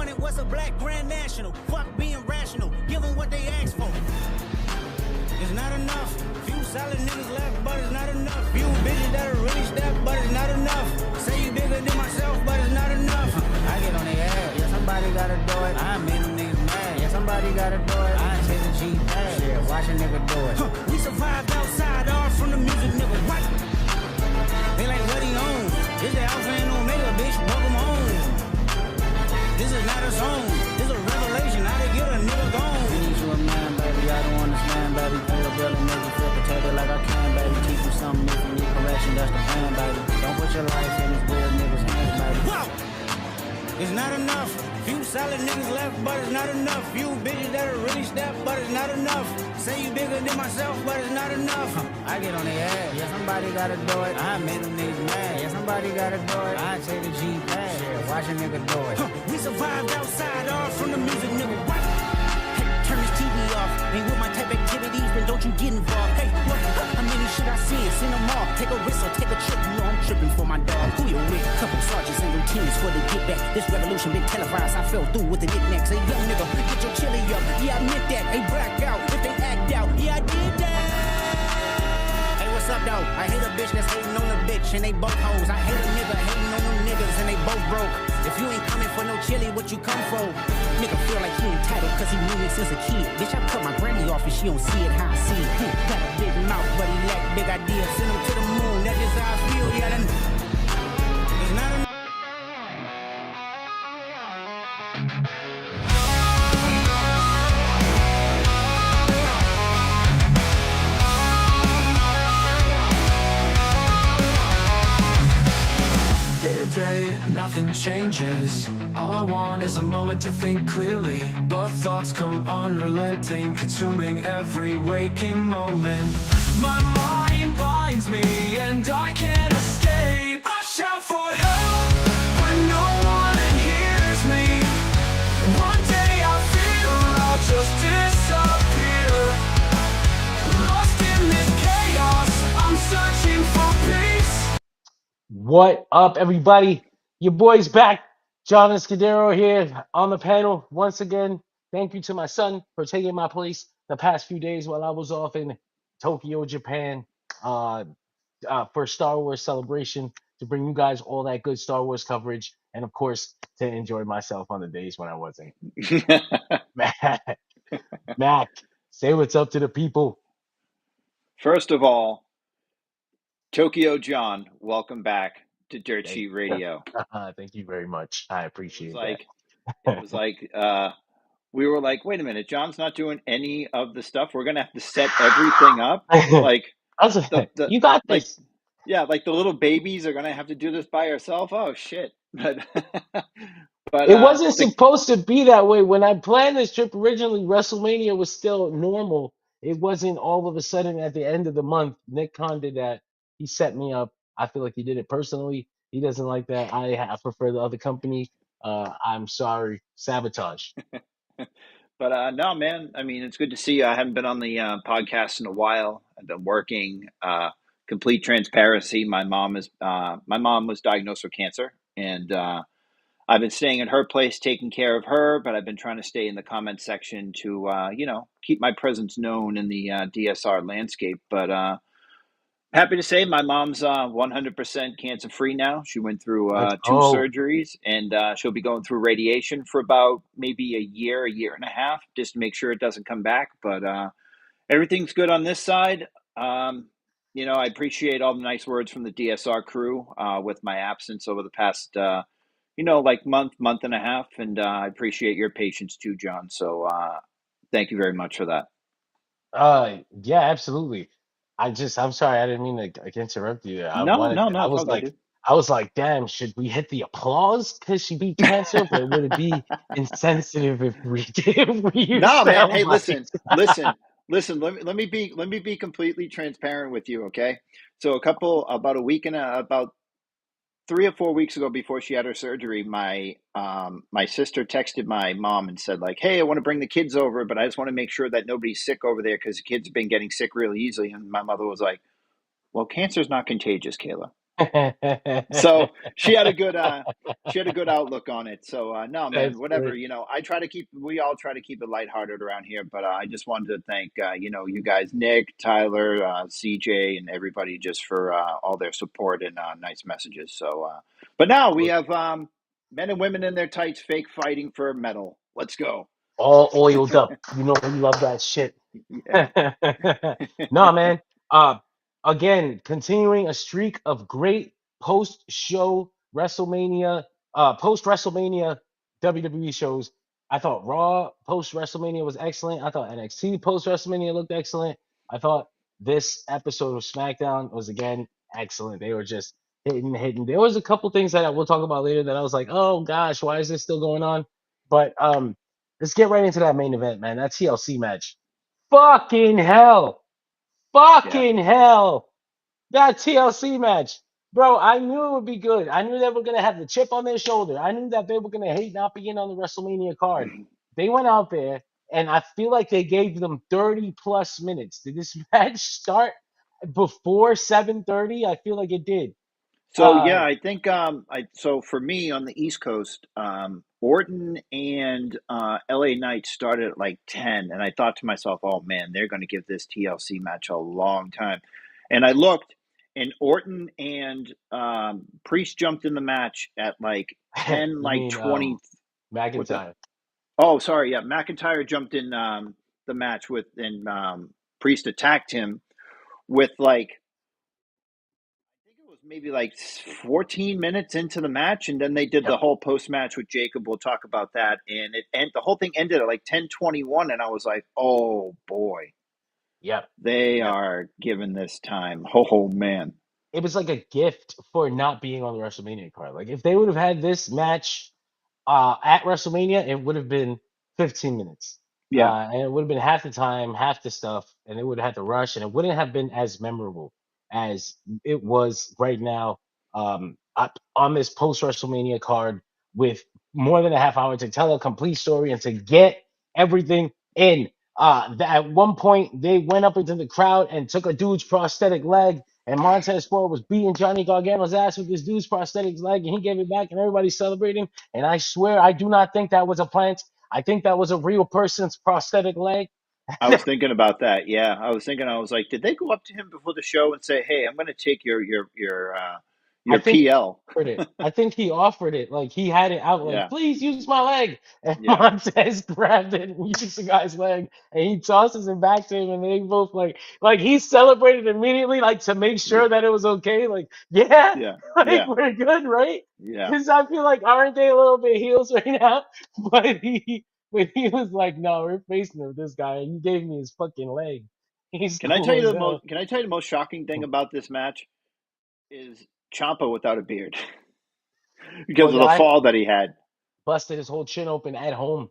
wanted was a black grand national. Fuck being rational, give them what they asked for. It's not enough. Few solid niggas left, but it's not enough. Few bitches that are really stepped, but it's not enough. Say you bigger than myself, but it's not enough. I get on their ass. Yeah, somebody gotta do it. I made them niggas mad. Yeah, somebody gotta do it. I ain't chasing cheap ass. Yeah, watch a nigga do it. We survived outside, all from the music, nigga. What? They like what he on. This the Alpha and Omega, bitch. Welcome home. This is not a song. This a revelation. How to get a nigga gone. I need you a man, baby. I don't understand, baby. Pay a bill and make you feel protected like I can, baby. Teach you something if you need correction. That's the plan, baby. Don't put your life in these weird niggas' hands, baby. Whoa! It's not enough. Few solid niggas left, but it's not enough. Few bitches that are really stepped, but it's not enough. Say you bigger than myself, but it's not enough. I get on their ass. Yeah, somebody gotta do it. I made them niggas mad. Yeah, somebody gotta do it. I take the G pass. Yeah, watch a nigga do it. We survived outside, all from the music, nigga. What? Hey, turn this TV off. Ain't with my type of activities, then don't you get involved. Hey, what? How many shit I seen? Seen them all. Take a risk or take a trip. You know I'm tripping for my dog. Who you with? Couple sergeants and lieutenants for the get back. This revolution been televised. I fell through with the knickknacks. Hey, young nigga, get your chili up. Yeah, I admit that. Hey, black out. If they act out, yeah, I did that. Hey, what's up, though? I hate a bitch that's hating on a bitch and they both hoes. I hate a nigga hating on them niggas and they both broke. If you ain't coming for no chili, what you come for? Nigga feel like he entitled cause he knew me since a kid. Bitch, I cut my granny off and she don't see it how I see it. Got a big mouth, but he lack big ideas. Send him to the moon, that's just how I feel, yeah. Then it's not enough. Day, nothing changes. All I want is a moment to think clearly, but thoughts come unrelenting, consuming every waking moment. My mind binds me and I can't escape. I shout for help, but no one hears me. One day I feel I'll just disappear. Lost in this chaos, I'm searching for peace. What up, everybody? Your boy's back. John Escudero here on the panel once again. Thank you to my son for taking my place the past few days while I was off in Tokyo, Japan, for Star Wars Celebration, to bring you guys all that good Star Wars coverage, and of course to enjoy myself on the days when I wasn't. Mac, say what's up to the people. First of all, Tokyo John, welcome back to Dirt Sheet Radio. Thank you very much. I appreciate that. It was like we were like, wait a minute, John's not doing any of the stuff. We're gonna have to set everything up. Like you got this. Like the little babies are gonna have to do this by yourself. Oh shit! But it wasn't supposed to be that way. When I planned this trip originally, WrestleMania was still normal. It wasn't all of a sudden at the end of the month. Nick Khan did that. He set me up. I feel like he did it personally. He doesn't like that. I prefer the other company. I'm sorry. Sabotage. But no, man. I mean, it's good to see you. I haven't been on the podcast in a while. I've been working. Complete transparency. My mom was diagnosed with cancer, and I've been staying at her place, taking care of her. But I've been trying to stay in the comment section to keep my presence known in the DSR landscape. But happy to say my mom's 100% cancer free now. She went through two surgeries, and she'll be going through radiation for about maybe a year and a half, just to make sure it doesn't come back. But everything's good on this side. I appreciate all the nice words from the DSR crew with my absence over the past, month and a half. And I appreciate your patience too, John. So thank you very much for that. Yeah, absolutely. I'm sorry, I didn't mean to interrupt you. I was like, damn, should we hit the applause because she beat cancer? But would it be insensitive if we used No, man. Hey, sound listen. Let me be completely transparent with you, okay? So about 3 or 4 weeks ago, before she had her surgery, my sister texted my mom and said, like, hey, I want to bring the kids over, but I just want to make sure that nobody's sick over there because the kids have been getting sick really easily. And my mother was like, well, cancer's not contagious, Kayla. So she had a good outlook on it. So no, man, That's whatever. great. We all try to keep it lighthearted around here. But I just wanted to thank you guys, Nick, Tyler, CJ, and everybody just for all their support and nice messages. So, but now we have men and women in their tights, fake fighting for a medal. Let's go. All oiled up. You know we love that shit. Yeah, No, man. Uh, again, continuing a streak of great post-show WrestleMania, post-WrestleMania WWE shows. I thought Raw post-WrestleMania was excellent. I thought NXT post-WrestleMania looked excellent. I thought this episode of SmackDown was again excellent. They were just hitting. There was a couple things that I will talk about later that I was like, oh gosh, why is this still going on? But let's get right into that main event, man. That TLC match. Fucking hell. yeah. Fucking hell. That TLC match. Bro, I knew it would be good. I knew they were going to have the chip on their shoulder. I knew that they were going to hate not being on the WrestleMania card. They went out there, and I feel like they gave them 30 plus minutes. Did this match start before 7:30? I feel like it did. So Uh, yeah, I think so for me on the East Coast, Orton and LA Knight started at like 10, and I thought to myself, "Oh man, they're going to give this TLC match a long time." And I looked, and Orton and Priest jumped in the match at like 10, you like mean 20. What's that? McIntyre? Oh, sorry, yeah, McIntyre jumped in the match with, and Priest attacked him with like I think it was maybe like 14 minutes into the match, and then they did the Yep. whole post match with Jacob. We'll talk about that, and the whole thing ended at like 10:21, and I was like, oh boy, Yep. they Yep. are giving this time. Oh man, It was like a gift for not being on the WrestleMania card. Like if they would have had this match at WrestleMania, it would have been 15 minutes. yeah, And it would have been half the time, half the stuff, and it would have had to rush, and it wouldn't have been as memorable as it was right now on this post WrestleMania card with more than a half hour to tell a complete story and to get everything in. At one point, they went up into the crowd and took a dude's prosthetic leg, and Montez Ford was beating Johnny Gargano's ass with this dude's prosthetic leg, and he gave it back, and everybody's celebrating. And I swear, I do not think that was a plant. I think that was a real person's prosthetic leg. I was thinking about that. Yeah, I was thinking. I was like, did they go up to him before the show and say, "Hey, I'm going to take I your think he PL"? offered it. I think he offered it. Like he had it out, like, Yeah, please use my leg. And yeah, Montez grabbed it and used the guy's leg and he tosses it back to him and they both like he celebrated immediately, like to make yeah, sure that it was okay. Like, yeah, yeah, like yeah, we're good, right? yeah. Because I feel like aren't they a little bit heels right now? But he was like, no, we're facing with this guy and you gave me his fucking leg. He's Can I tell cool you as the hell. most? Can I tell you the most shocking thing about this match is Ciampa without a beard because Poor of the guy. fall that he had. Busted his whole chin open at home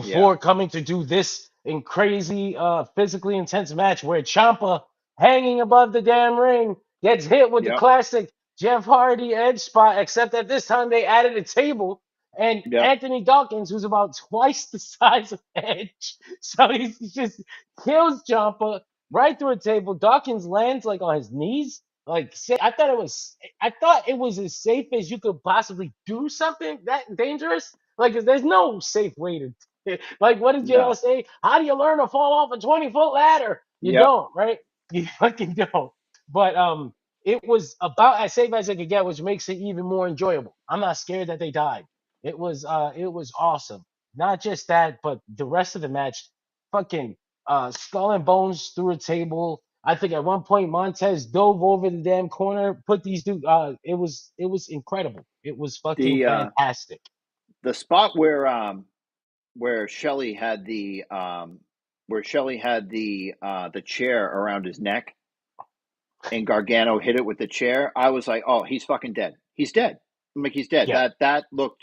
Yeah, before coming to do this in crazy physically intense match where Ciampa hanging above the damn ring gets hit with the yep, classic Jeff Hardy edge spot, except that this time they added a table and yep, Anthony Dawkins, who's about twice the size of Edge, so he just kills Ciampa right through a table. Dawkins lands like on his knees. Like I thought it was as safe as you could possibly do something that dangerous. Like, 'cause there's no safe way to like what did JL no, say? How do you learn to fall off a 20-foot ladder? You yep, don't, right? You fucking don't. But it was about as safe as it could get, which makes it even more enjoyable. I'm not scared that they died. It was awesome. Not just that, but the rest of the match, fucking skull and bones through a table. I think at one point Montez dove over the damn corner, put these dude. It was incredible. It was fucking the fantastic. the spot where Shelley had the chair around his neck and Gargano hit it with the chair. I was like, oh, he's fucking dead. He's dead. I'm like, he's dead. Yeah. That looked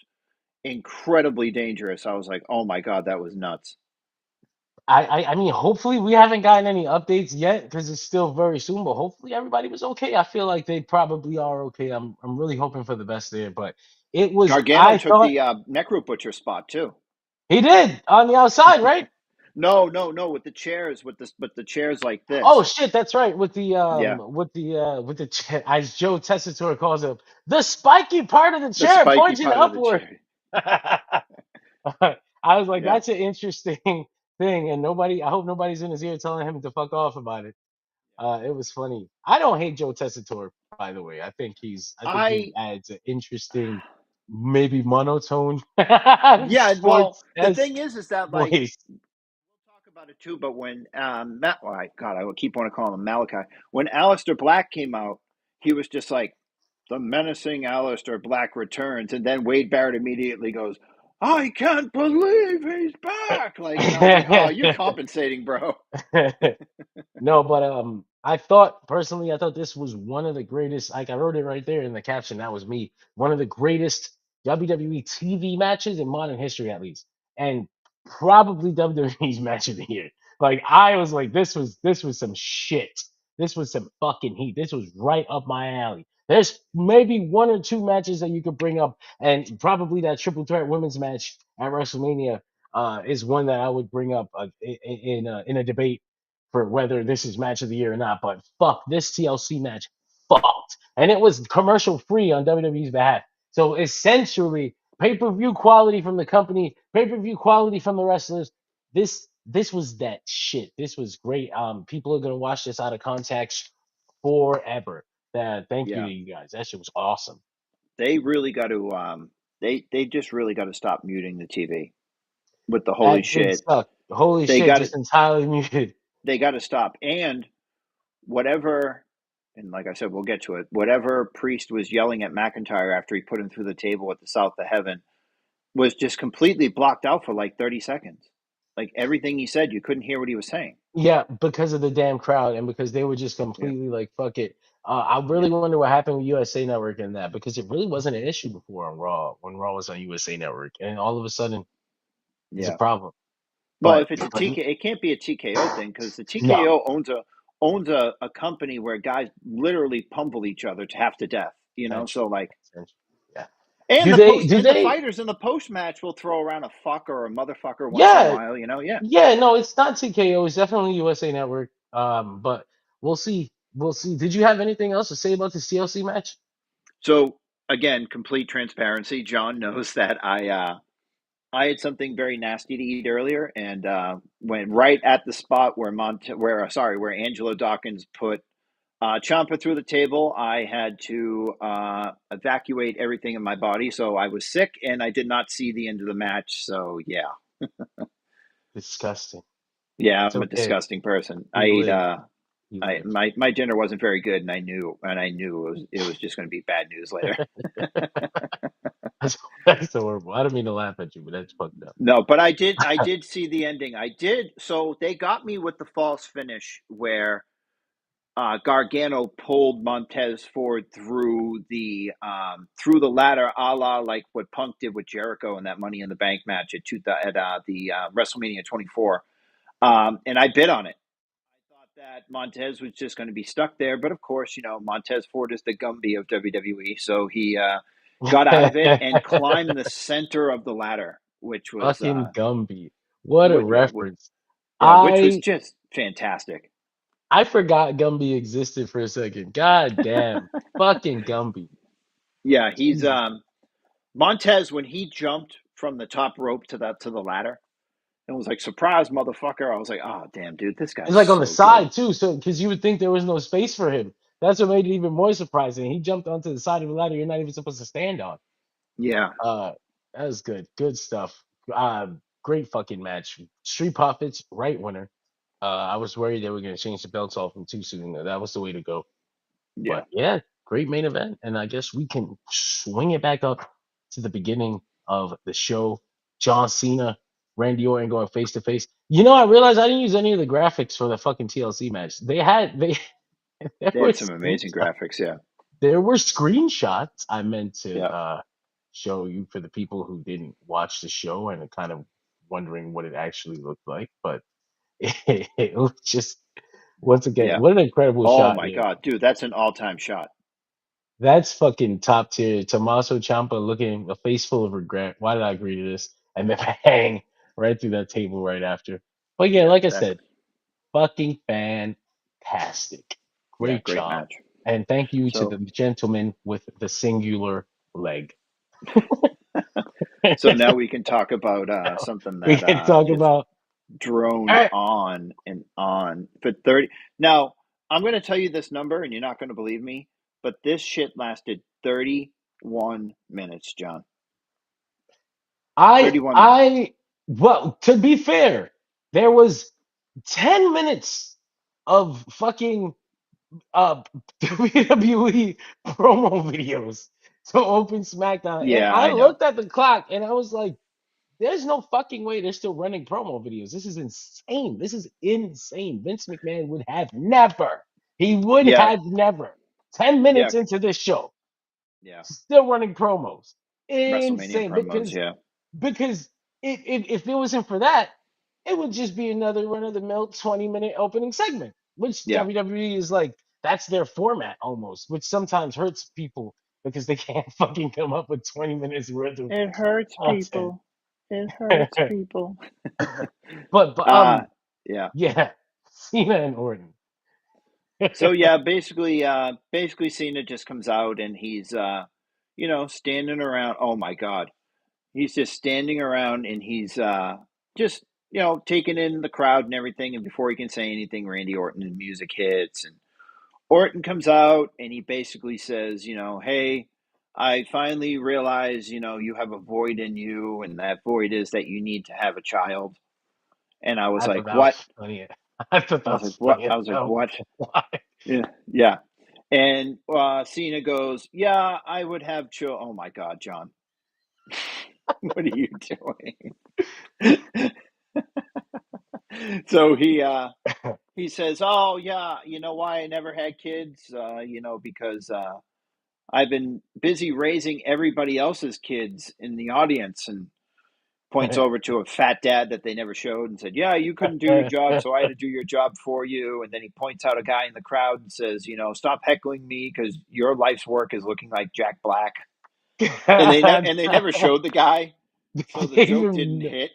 incredibly dangerous. I was like, oh my god, that was nuts. I mean, hopefully we haven't gotten any updates yet because it's still very soon. But hopefully everybody was okay. I feel like they probably are okay. I'm really hoping for the best there. But it was. Gargano I took thought the neck root butcher spot too. he did on the outside, right? No, with the chairs, with the chairs like Oh this. shit, that's right. Yeah, With the as Joe Tessitore calls it, the spiky part of the the chair spiky pointing part of the upward. chair. I was like, Yeah, that's an interesting thing, and I hope nobody's in his ear telling him to fuck off about it. It was funny. I don't hate Joe Tessitore, by the way. I think he I adds an interesting, maybe monotone yeah. Well, sports the s thing is that like voice. we'll talk about it too. But when Matt, well, God, I will keep want to call him Malachi. When Aleister Black came out, he was just like the menacing Aleister Black returns, and then Wade Barrett immediately goes, "I can't believe he's back!" Like, and I was like, "Oh, you're compensating, bro." No, but I thought personally, I thought this was one of the greatest. Like I wrote it right there in the caption. That was me. One of the greatest WWE TV matches in modern history, at least, and probably WWE's match of the year. Like I was like, this was some shit. This was some fucking heat. This was right up my alley. There's maybe one or two matches that you could bring up, and probably that triple threat women's match at WrestleMania is one that I would bring up in a debate for whether this is match of the year or not. But fuck, this TLC match fucked. And it was commercial free on WWE's behalf. So essentially, pay per view quality from the company, pay per view quality from the wrestlers. This was that shit. This was great. People are gonna watch this out of context forever. Thank you Yeah, to you guys. That shit was awesome. they really got to they just really got to stop muting the TV with the holy That did shit. suck. Holy They shit, got to just entirely muted. they got to stop. And whatever, and like I said, we'll get to it. Whatever Priest was yelling at McIntyre after he put him through the table at the South of Heaven was just completely blocked out for like 30 seconds. Like everything he said, you couldn't hear what he was saying. Yeah, because of the damn crowd and because they were just Yeah, completely like, fuck it. I yeah, really wonder what happened with USA Network in that because it really wasn't an issue before on Raw when Raw was on USA Network, and all of a sudden it's a yeah. problem. Well, But if it's a but TK, it can't be a TKO thing because the no, TKO owns a company where guys literally pummel each other to half to death. So essentially, like, essentially, yeah. and Do the they? post Do and the they? fighters in the post match will throw around a fuck or a motherfucker once in a Yeah, while. Yeah. yeah. No, it's not TKO. It's definitely USA Network. But we'll see. We'll see. Did you have anything else to say about the CLC match? So again, complete transparency. John knows that I had something very nasty to eat earlier, and went right at the spot where Angelo Dawkins put Ciampa through the table. I had to evacuate everything in my body, so I was sick, and I did not see the end of the match. So Disgusting. yeah, It's I'm a okay. disgusting person. He I ate. lived. He lived. My dinner wasn't very good, and I knew it was just going to be bad news later. That's, that's horrible. I don't mean to laugh at you, but that's fucked up. No, but I did see the ending. I did. So they got me with the false finish where Gargano pulled Montez Ford through the ladder, a la like what Punk did with Jericho in that Money in the Bank match at the WrestleMania 24. And I bid on it. I thought that Montez was just going to be stuck there, but of course, Montez Ford is the Gumby of WWE, so he got out of it and climbed the center of the ladder, which was Fucking Gumby. What a what yeah, reference. yeah, which was I just fantastic. I forgot Gumby existed for a second. God damn. Fucking Gumby. Yeah, he's Jesus. Montez when he jumped from the top rope to the ladder and was like, "Surprise, motherfucker!" I was like, "Oh, damn, dude, this It's guy's like on the so good." side too, so because you would think there was no space for him. That's what made it even more surprising. He jumped onto the side of the ladder you're not even supposed to stand on. Yeah, Uh that was good. Good stuff. Great fucking match. Street Profits, right winner. I was worried they were gonna change the belts off him too soon. That was the way to go. yeah, But yeah, great main event. And I guess we can swing it back up to the beginning of the show. John Cena, Randy Orton going face to face. I realized I didn't use any of the graphics for the fucking TLC match. There they were had some amazing screenshots. graphics. Yeah, There were screenshots I meant to yeah, show you for the people who didn't watch the show and are kind of wondering what it actually looked like. But it was just once again, yeah. what an incredible Oh shot my here. god, dude, that's an all-time shot. That's fucking top tier. Tommaso Ciampa looking a face full of regret. Why did I agree to this? And then bang right through that table right after. But yeah, Yeah, like I that said, fucking fantastic. yeah, Great great job. match. And thank you to the So gentleman with the singular leg. so now we can talk about something We that can talk just about. All droned right. on and on for 30. Now, I'm going to tell you this number and you're not going to believe me, but this shit lasted 31 minutes, John. 31 minutes. Well, to be fair, there was 10 minutes of fucking uh WWE promo videos to open SmackDown. And Yeah, I I know. looked at the clock and I was like, there's no fucking way they're still running promo videos. This is insane. This is insane. Vince McMahon would have never, he would Yeah, have never, 10 yeah, minutes into this show, yeah. still running promos. WrestleMania Insane. promos, yeah. Because if it wasn't for that, it would just be another run of the mill 20-minute opening segment, which Yeah. WWE is like, that's their format almost, which sometimes hurts people because they can't fucking come up with 20 minutes worth of It hurts content. people. It hurts people. but Uh yeah. yeah, Cena and Orton. So yeah, basically Cena just comes out and he's standing around. Oh my God. He's just standing around and he's just taking in the crowd and everything. And before he can say anything, Randy Orton's music hits, and Orton comes out and he basically says, hey, I finally realize, you have a void in you, and that void is that you need to have a child. And I was I thought like, that was what? funny. I thought I that was like, was what? funny as I was like, hell. what? Why? Yeah, yeah. And Cena goes, yeah, I would have children. Oh my God, John, what are you doing? So he says, "Oh yeah, you know why I never had kids? Because I've been busy raising everybody else's kids in the audience." And points over to a fat dad that they never showed and said, "Yeah, you couldn't do your job, so I had to do your job for you." And then he points out a guy in the crowd and says, "Stop heckling me because your life's work is looking like Jack Black." And they never showed the guy, so the joke didn't Even hit.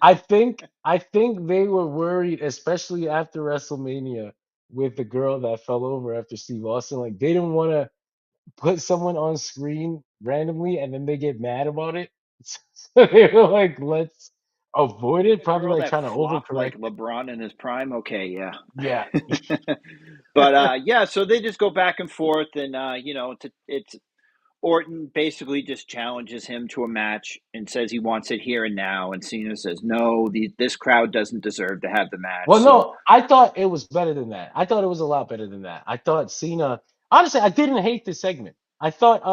I think they were worried, especially after WrestleMania with the girl that fell over after Steve Austin. Like they didn't want to put someone on screen randomly and then they get mad about it. So they were like, let's avoid it. The Probably girl like that trying to flopped like overcorrect it. LeBron in his prime. Okay, yeah. Yeah. But yeah, so they just go back and forth, and it's Orton basically just challenges him to a match and says he wants it here and now, and Cena says no, this crowd doesn't deserve to have the match. Well, So no, I thought it was better than that. I thought it was a lot better than that. I thought Cena, honestly, I didn't hate this segment. I thought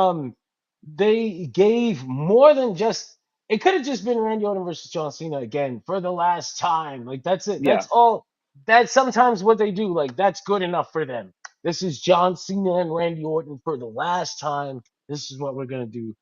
they gave more than just, it could have just been Randy Orton versus John Cena again for the last time. Like that's it. yeah, That's all. That's sometimes what they do. Like that's good enough for them. This is John Cena and Randy Orton for the last time. This is what we're gonna do.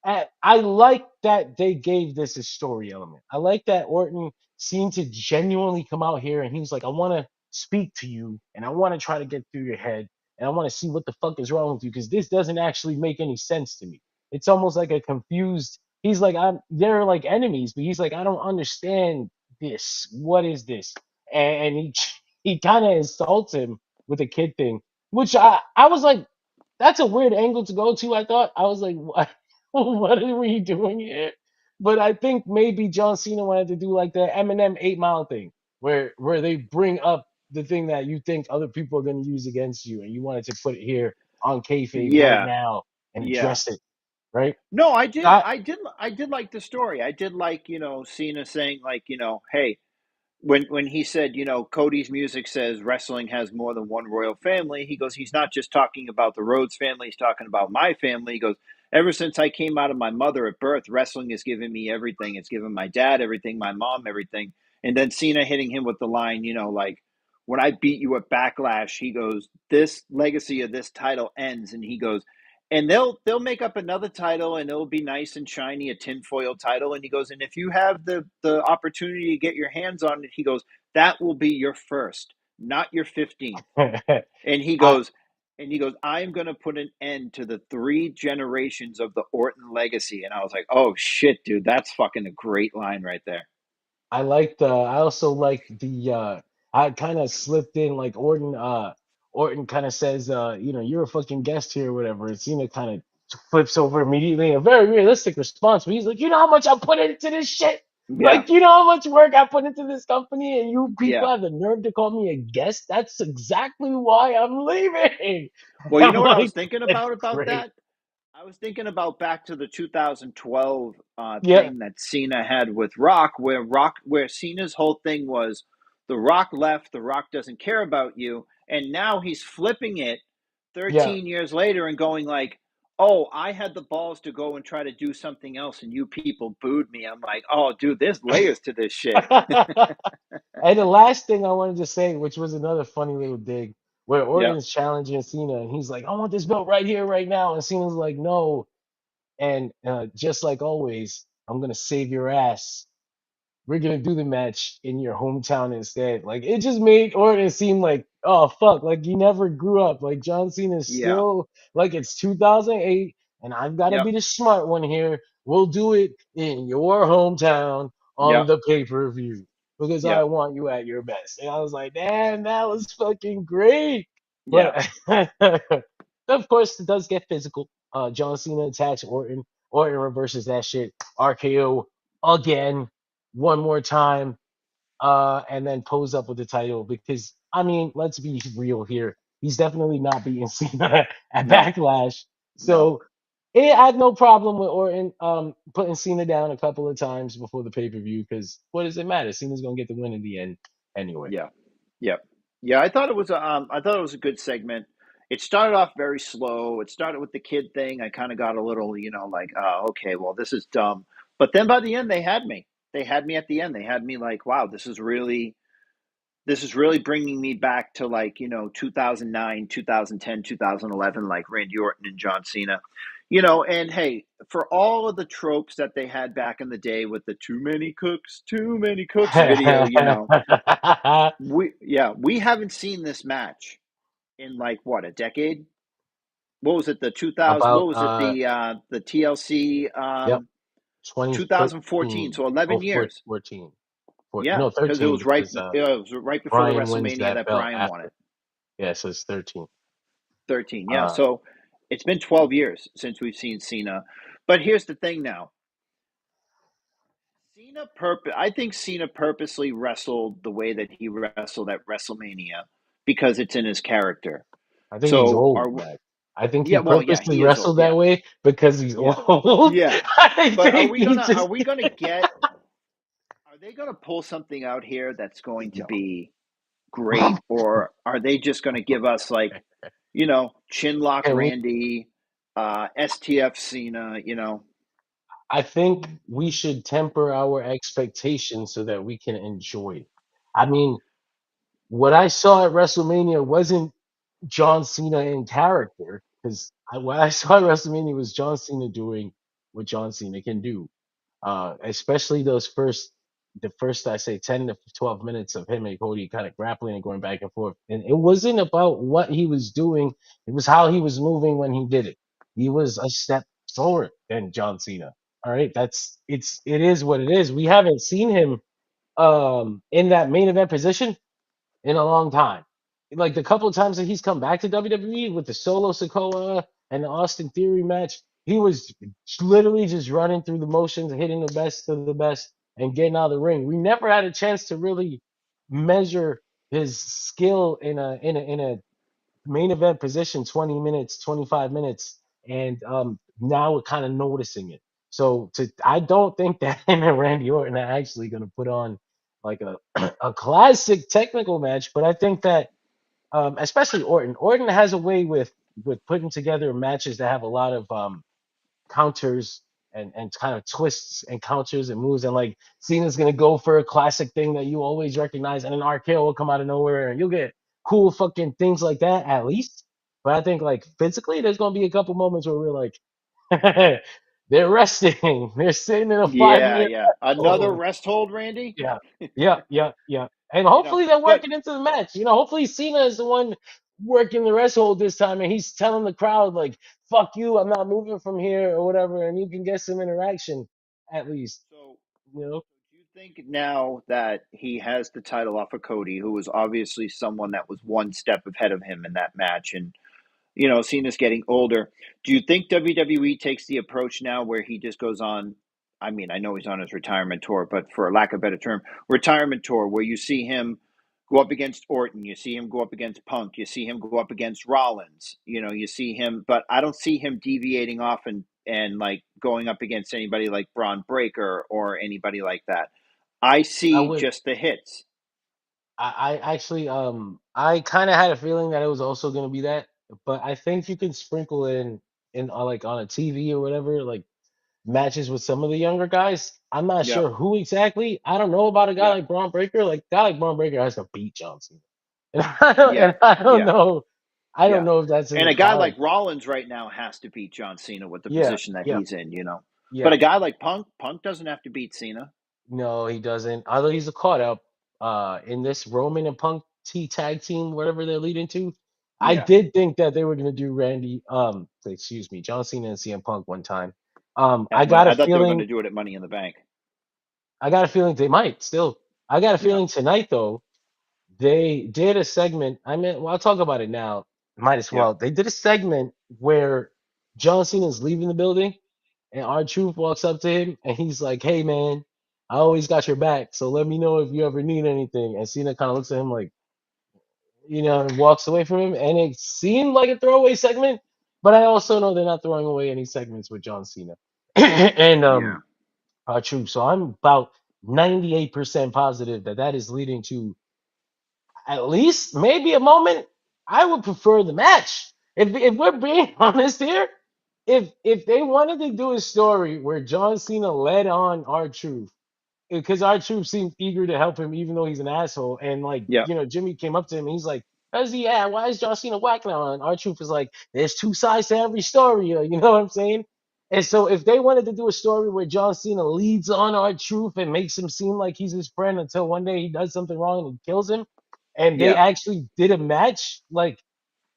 I like that they gave this a story element. I like that Orton seemed to genuinely come out here and he was like, I want to speak to you and I want to try to get through your head and I want to see what the fuck is wrong with you because this doesn't actually make any sense to me. It's almost like a confused. He's like, they're like enemies, but he's like, I don't understand this. What is this? And he kind of insults him with the kid thing, which I was like, that's a weird angle to go to. I thought I was like, what? What are we doing here? But I think maybe John Cena wanted to do like the Eminem 8 Mile thing, where they bring up the thing that you think other people are going to use against you, and you wanted to put it here on kayfabe right yeah, now and yeah. address it, right? No, So I did like the story. I did like Cena saying like hey, when he said, Cody's music says wrestling has more than one royal family, he goes, he's not just talking about the Rhodes family, he's talking about my family. He goes, ever since I came out of my mother at birth, wrestling has given me everything. It's given my dad everything, my mom everything. And then Cena hitting him with the line, like, when I beat you at Backlash, he goes, this legacy of this title ends. And he goes, and they'll make up another title and it'll be nice and shiny, a tinfoil title. And he goes, and if you have the opportunity to get your hands on it, he goes, that will be your first, not your 15th. And he I goes, I'm going to put an end to the 3 generations of the Orton legacy. And I was like, oh shit, dude, that's fucking a great line right there. I liked I also like the I kind of slipped in like Orton kind of says you're a fucking guest here or whatever, and Cena kind of flips over immediately, a very realistic response, but he's like, you know how much I put into this shit, Yeah, like you know how much work I put into this company, and you people yeah. have the nerve to call me a guest. That's exactly why I'm leaving. Well, you know I'm what I was like, thinking it's about great. that? I was thinking about back to the 2012 Yeah. thing that Cena had with Rock, where Cena's whole thing was the Rock left, the Rock doesn't care about you, and now he's flipping it Yeah. 13 years later and going like, "Oh, I had the balls to go and try to do something else, and you people booed me." I'm like, "Oh, dude, there's layers to this shit." And the last thing I wanted to say, which was another funny little dig, where Yeah, Orton's challenging Cena, and he's like, "I want this belt right here, right now," and Cena's like, "No." And just like always, I'm gonna save your ass. We're gonna do the match in your hometown instead. Like it just made Orton seem like, oh fuck, like he never grew up. Like John Cena is yeah, still like it's 2008, and I've got to yep, be the smart one here. We'll do it in your hometown on yep, the pay-per-view because I yep, want you at your best. And I was like, damn, that was fucking great. yeah, But of course, it does get physical. John Cena attacks Orton. Orton reverses that shit. RKO again one more time, and then pose up with the title because I mean, let's be real here. He's definitely not beating Cena at no, Backlash. no, So I had no problem with Orton putting Cena down a couple of times before the pay-per-view because what does it matter? Cena's gonna get the win in the end anyway. yeah. Yep. Yeah, I thought it was I thought it was a good segment. It started off very slow. It started with the kid thing. I kind of got a little, like, oh, okay, well, this is dumb. But then by the end, they had me. They had me at the end. They had me like, wow, this is really bringing me back to like, 2009, 2010, 2011, like Randy Orton and John Cena. And hey, for all of the tropes that they had back in the day with the too many cooks video, we haven't seen this match in like what, a decade? What was it? The 2000? What About was it? The TLC yep, 2014. 2013, So 11 years. 14, Yeah, no because it 13 was right. because It was right before the Brian wins WrestleMania that that belt Brian won after. it. Yeah, so it's 13. 13. Yeah. Uh, So it's been 12 years since we've seen Cena. But here's the thing now. I think Cena purposely wrestled the way that he wrestled at WrestleMania because it's in his character. I think he's So old, Mac. I think he yeah, well, yeah, purposely he is old. wrestled that Yeah. way because he's Yeah. old. Yeah. I But are think we he gonna are just we gonna get are they gonna pull something out here that's going to no. be great, or are they just gonna give us like, Chinlock Can we? Randy, STF Cena, I think we should temper our expectations so that we can enjoy. I mean, what I saw at WrestleMania wasn't John Cena in character because what I saw at WrestleMania was John Cena doing what John Cena can do. Especially the first I say 10 to 12 minutes of him and Cody kind of grappling and going back and forth. And it wasn't about what he was doing; it was how he was moving when he did it. He was a step forward than John Cena. All right, it is what it is. We haven't seen him in that main event position in a long time. Like the couple of times that he's come back to WWE with the Solo Sokoa and the Austin Theory match, he was literally just running through the motions, hitting the best of the best, and getting out of the ring. We never had a chance to really measure his skill in a main event position, 20 minutes, 25 minutes, and now we're kind of noticing it. So I don't think that him and Randy Orton are actually going to put on like a a classic technical match, but I think that especially Orton, Orton has a way with putting together matches that have a lot of counters and kind of twists and counters and moves. And like Cena's gonna go for a classic thing that you always recognize, and an RKO will come out of nowhere, and you'll get cool fucking things like that at least. But I think like physically, there's gonna be a couple moments where we're like, they're resting, they're sitting in a five yeah, minute yeah. Another hold. rest hold, Randy. Yeah, yeah, yeah, yeah. And You know, hopefully they're but working into the match. Hopefully Cena is the one working the rest hold this time, and he's telling the crowd like, "Fuck you, I'm not moving from here" or whatever, and you can get some interaction at least. so You know. think now that he has the title off of Cody, who was obviously someone that was one step ahead of him in that match, and Cena's getting older. Do you think WWE takes the approach now where he just goes on? I mean, I know he's on his retirement tour, but for lack of a better term, retirement tour, where you see him go up against Orton, you see him go up against Punk, you see him go up against Rollins, you see him, but I don't see him deviating off and like going up against anybody like Braun Breaker or anybody like that. I I see would. just the hits. I actually I kind of had a feeling that it was also going to be that, but I think you can sprinkle in like on a TV or whatever, like matches with some of the younger guys. I'm not Yep. sure who exactly. I don't know about a guy Yep. like Braun Breaker. Like a guy like Braun Breaker has to beat John Cena, and I don't, Yeah. and I don't Yeah. know. I don't Yeah. know if that's in And the a guy like card. Rollins right now has to beat John Cena with the Yeah, position that yeah, he's in. But yeah. a guy like Punk doesn't have to beat Cena. No, he doesn't. Although he's a caught up in this Roman and Punk T tag team, whatever they're leading to. I Yeah. did think that they were gonna do excuse me, John Cena and CM Punk one time. At I thought they were going to do it at Money in the Bank. I got a feeling they might still. I got a Yeah. feeling tonight though, they did a segment. I mean, well, I'll talk about it now. Might as Yeah. well. They did a segment where John Cena's leaving the building and R-Truth walks up to him and he's like, "Hey man, I always got your back, so let me know if you ever need anything." And Cena kind of looks at him like, and walks away from him. And it seemed like a throwaway segment, but I also know they're not throwing away any segments with John Cena and Yeah. R-Truth. So I'm about 98% positive that that is leading to at least maybe a moment. I would prefer the match. If we're being honest here, if they wanted to do a story where John Cena led on R-Truth, because R-Truth seemed eager to help him even though he's an asshole, and like Yeah. Jimmy came up to him and he's like, "Where's he at? Why is John Cena whacking on?" And R-Truth is like, "There's two sides to every story," you know what I'm saying? And so if they wanted to do a story where John Cena leads on R-Truth and makes him seem like he's his friend until one day he does something wrong and he kills him, and they Yeah. actually did a match, like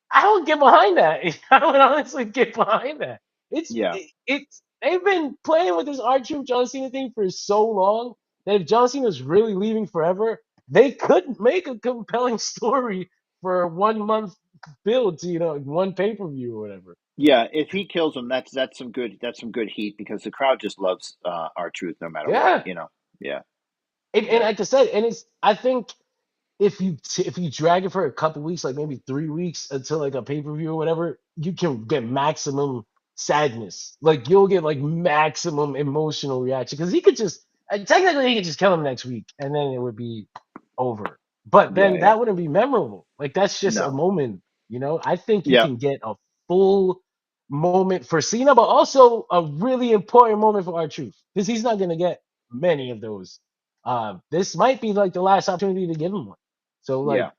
I would get behind that. I would honestly get behind that. Yeah. It's they've been playing with this R-Truth John Cena thing for so long that if John Cena's really leaving forever, they could make a compelling story for a 1 month build to one pay-per-view or whatever. Yeah. If he kills him, that's some good heat because the crowd just loves our truth no matter what. Yeah, Yeah. and Yeah. like I said, and it's I think if you drag it for a couple weeks, like maybe 3 weeks until like a pay per view or whatever, you can get maximum sadness. Like you'll get like maximum emotional reaction because he could just technically he could just kill him next week and then it would be over. But Yeah. then Yeah. that wouldn't be memorable. Like that's just a No. moment. I think you Yeah. can get a full moment for Cena, but also a really important moment for our truth because he's not gonna get many of those. This might be like the last opportunity to give him one. So like Yeah.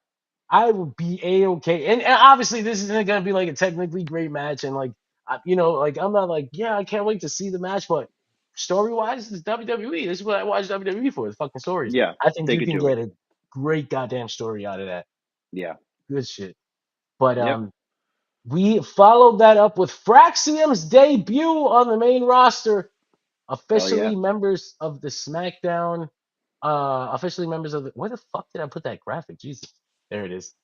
I would be a okay, and obviously this isn't gonna be like a technically great match, and like like I'm not like yeah I can't wait to see the match, but story wise it's WWE. This is what I watch WWE for, the fucking stories. Yeah. I think They you could can do it. get a great goddamn story out of that. Yeah. Good shit. But Yep. we followed that up with Fraxium's debut on the main roster, Hell yeah. officially members of the SmackDown. Officially members of the. Where the fuck did I put that graphic? Jesus, there it is.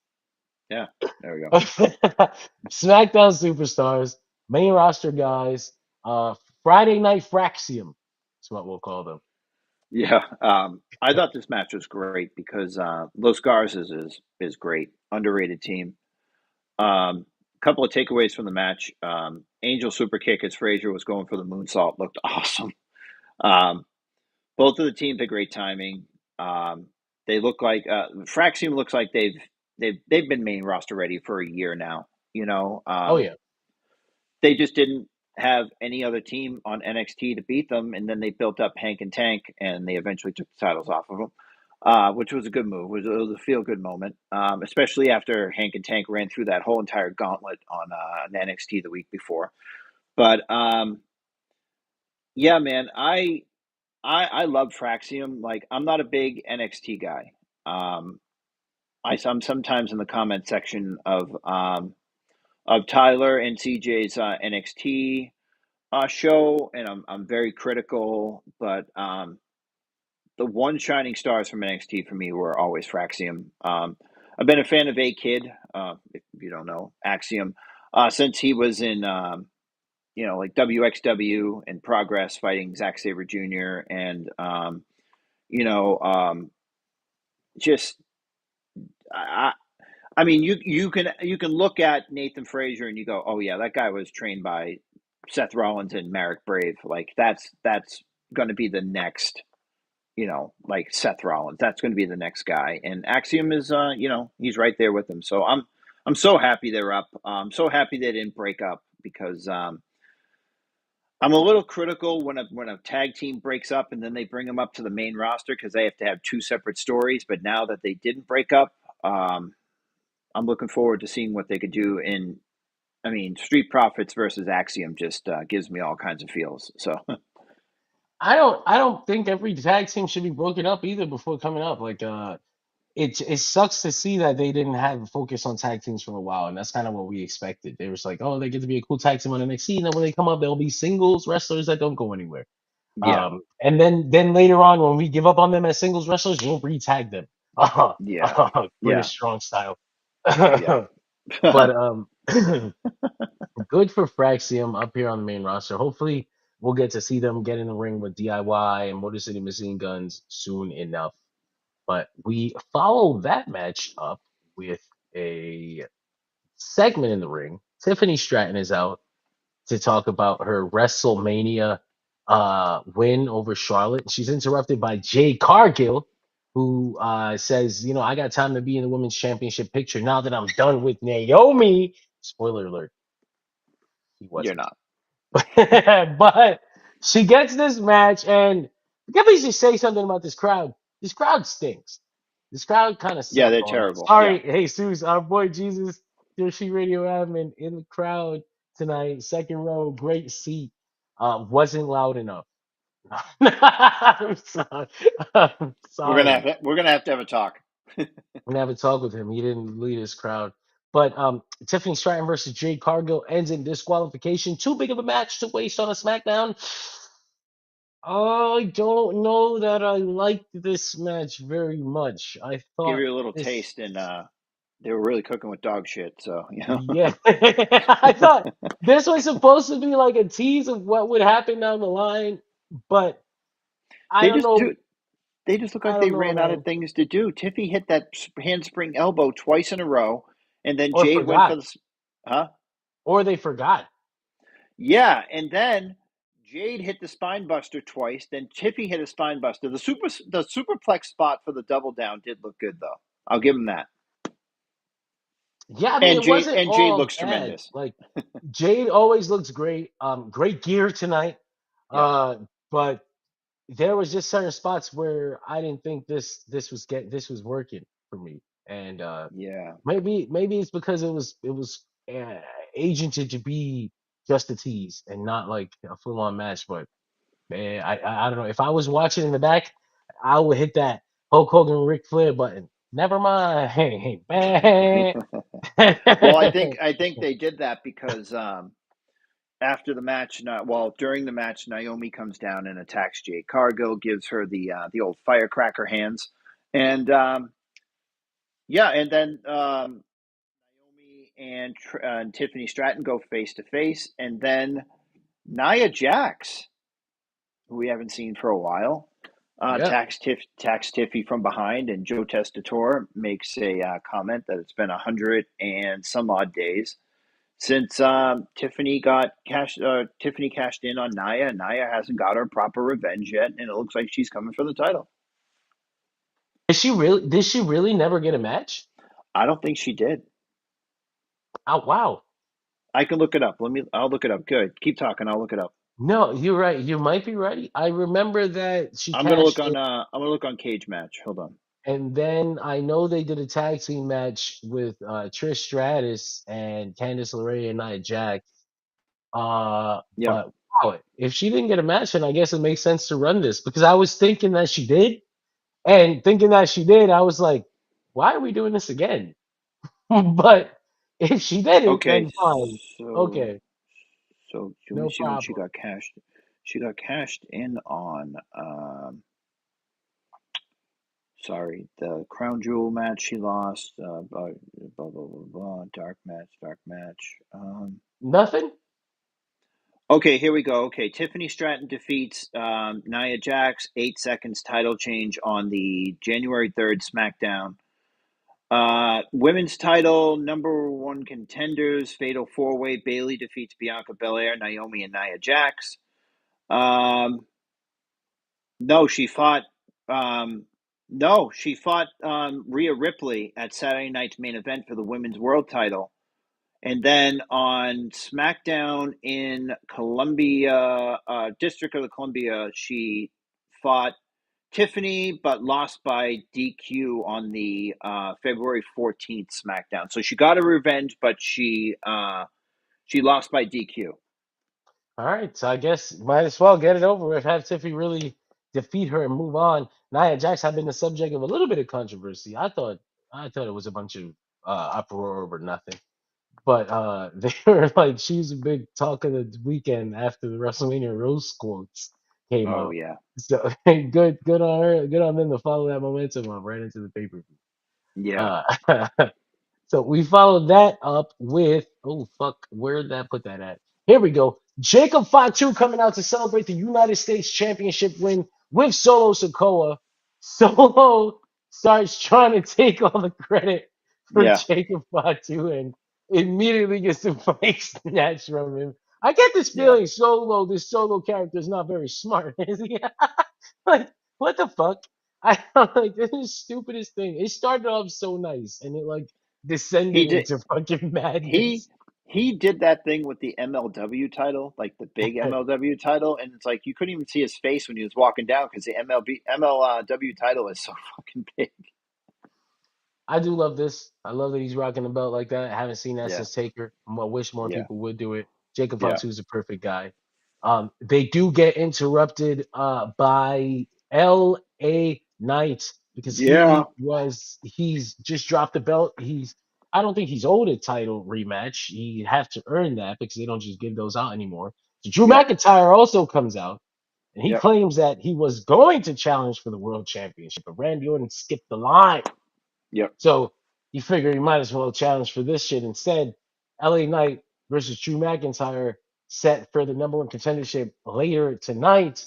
Yeah. There we go. SmackDown superstars, main roster guys, uh, Friday Night Fraxium. That's what we'll call them. Yeah. I thought this match was great because Los Garces is great, underrated team. Couple of takeaways from the match. Angel super kick as Frazier was going for the moonsault looked awesome. Um, both of the teams had great timing. They look like Fraxium looks like they've been main roster ready for a year now. Oh yeah, They just didn't have any other team on NXT to beat them, and then they built up Hank and Tank, and they eventually took the titles off of them, which was a good move. It was a feel good moment, especially after Hank and Tank ran through that whole entire gauntlet on NXT the week before. But yeah, man, I love Fraxium. Like, I'm not a big NXT guy. Um, I'm sometimes in the comment section of Tyler and CJ's NXT show, and I'm very critical. But the one shining stars from NXT for me were always Fraxium. I've been a fan of A Kid, if you don't know Axiom, since he was in like WXW and Progress fighting Zack Sabre Jr. and you know just I I mean you can look at Nathan Frazier and you go, oh yeah, that guy was trained by Seth Rollins and Marek Brave. Like that's going to be the next, like Seth Rollins. That's going to be the next guy. And Axiom is, he's right there with him. So I'm so happy they're up. I'm so happy they didn't break up because I'm a little critical when a tag team breaks up and then they bring them up to the main roster because they have to have two separate stories. But now that they didn't break up, I'm looking forward to seeing what they could do. I mean, Street Profits versus Axiom just gives me all kinds of feels. So I don't think every tag team should be broken up either before coming up. Like it sucks to see that they didn't have a focus on tag teams for a while, and that's kind of what we expected. They was like, oh, they get to be a cool tag team on NXT, and then when they come up, they'll be singles wrestlers that don't go anywhere. yeah, And then later on, when we give up on them as singles wrestlers, you'll re-tag them. yeah, British yeah, strong style. yeah. But good for Fraxium up here on the main roster. Hopefully, we'll get to see them get in the ring with DIY and Motor City Machine Guns soon enough. But we follow that match up with a segment in the ring. Tiffany Stratton is out to talk about her WrestleMania win over Charlotte. She's interrupted by Jade Cargill, who says, I got time to be in the women's championship picture now that I'm done with Naomi. Spoiler alert, he You're wasn't. not. But she gets this match, and let me just say something about this crowd. This crowd stinks. This crowd kind of Yeah, suck they're on. terrible. Yeah. Sorry, Jesus, our boy Jesus, Yoshi Radio admin in the crowd tonight, second row, great seat. Wasn't loud enough. I'm sorry. I'm sorry. We're gonna have to have a talk. I'm gonna have a talk with him. He didn't lead his crowd. But Tiffany Stratton versus Jade Cargill ends in disqualification. Too big of a match to waste on a SmackDown. I don't know that I liked this match very much. I Give thought you a little this, taste, and they were really cooking with dog shit. So yeah, I thought this was supposed to be like a tease of what would happen down the line, but I they don't just know. do. They just look I like they don't know, ran out of man. things to do. Tiffy hit that handspring elbow twice in a row, and then Or Jade went for forgot, the, huh? or they forgot. Yeah, and then Jade hit the spine buster twice. Then Tiffy hit a spine buster. The superplex spot for the double down did look good though. I'll give him that. Yeah, I mean, And it Jade wasn't and Jade all looks bad. tremendous. Like Jade always looks great. Great gear tonight. Yep. Uh, but there was just certain spots where I didn't think this was working for me, and Yeah. maybe it's because it was uh, agented to be just a tease and not like a full on match. But man, I don't know. If I was watching in the back, I would hit that Hulk Hogan Ric Flair button. Never mind. Hey, man. Well, I think they did that because after the match, during the match, Naomi comes down and attacks Jade Cargill, gives her the old firecracker hands, and yeah, and then Naomi and Tiffany Stratton go face to face, and then Nia Jax, who we haven't seen for a while, Yeah. attacks Tiffy from behind, and Joe Testator makes a comment that it's been 100 and some odd days since Tiffany cashed in on Nia. Nia hasn't got her proper revenge yet, and it looks like she's coming for the title. Did she really never get a match? I don't think she did. Oh wow. I can look it up. I'll look it up. Good. Keep talking. I'll look it up. No, you're right. You might be right. I remember that she I'm gonna look cashed in, on. I'm gonna look on Cage Match. Hold on. and then I know they did a tag team match with Trish Stratus and Candice LeRae and Nia Jax. Yep. But wow, if she didn't get a match, then I guess it makes sense to run this because I was thinking that she did, and thinking that she did, I was like, why are we doing this again? But if she didn't, Okay. then fine. So Okay, let me no see when she problem. got cashed. She got cashed in on. Sorry, the Crown Jewel match she lost. Blah, blah, blah, blah. Dark match. Nothing. Okay, here we go. Okay, Tiffany Stratton defeats Nia Jax. 8 seconds title change on the January 3rd SmackDown. Women's title, number one contenders, Fatal 4-Way. Bayley defeats Bianca Belair, Naomi, and Nia Jax. No, she fought. No, she fought Rhea Ripley at Saturday night's main event for the women's world title. And then on SmackDown in Columbia, District of the Columbia, she fought Tiffany, but lost by DQ on the February 14th SmackDown. So she got a revenge, but she lost by DQ. All right, so I guess might as well get it over with. Have Tiffy really defeat her and move on. Nia Jax had been the subject of a little bit of controversy. I thought it was a bunch of uproar over nothing. But they were like, she's a big talk of the weekend after the WrestleMania Rose quotes came Oh out. yeah, So good on her. Good on them to follow that momentum up right into the pay per view. yeah, So we followed that up with, oh fuck, where did that put that at? Here we go. Jacob Fatu coming out to celebrate the United States Championship win with Solo Sikoa. Solo starts trying to take all the credit for yeah. Jacob Fatu and immediately gets the mic snatched from him. I get this Yeah. feeling this Solo character is not very smart. Is he? Like, what the fuck? I like this is the stupidest thing. It started off so nice and it like He descended did. into fucking He madness. he did that thing with the MLW title, like the big MLW title, and it's like you couldn't even see his face when he was walking down because the MLW title is so fucking big. I do love this. I love that he's rocking the belt like that. I haven't seen that Yeah, since Taker. I wish more yeah, people would do it. Jacob yeah, Fatu is a perfect guy. They do get interrupted by L.A. Knight because yeah, he's just dropped the belt. I don't think he's owed a title rematch. He have to earn that because they don't just give those out anymore. So Drew yep, McIntyre also comes out and he yep, claims that he was going to challenge for the world championship, but Randy Orton skipped the line. yep, So you figure you might as well challenge for this shit instead. LA Knight versus Drew McIntyre set for the number one contendership later tonight.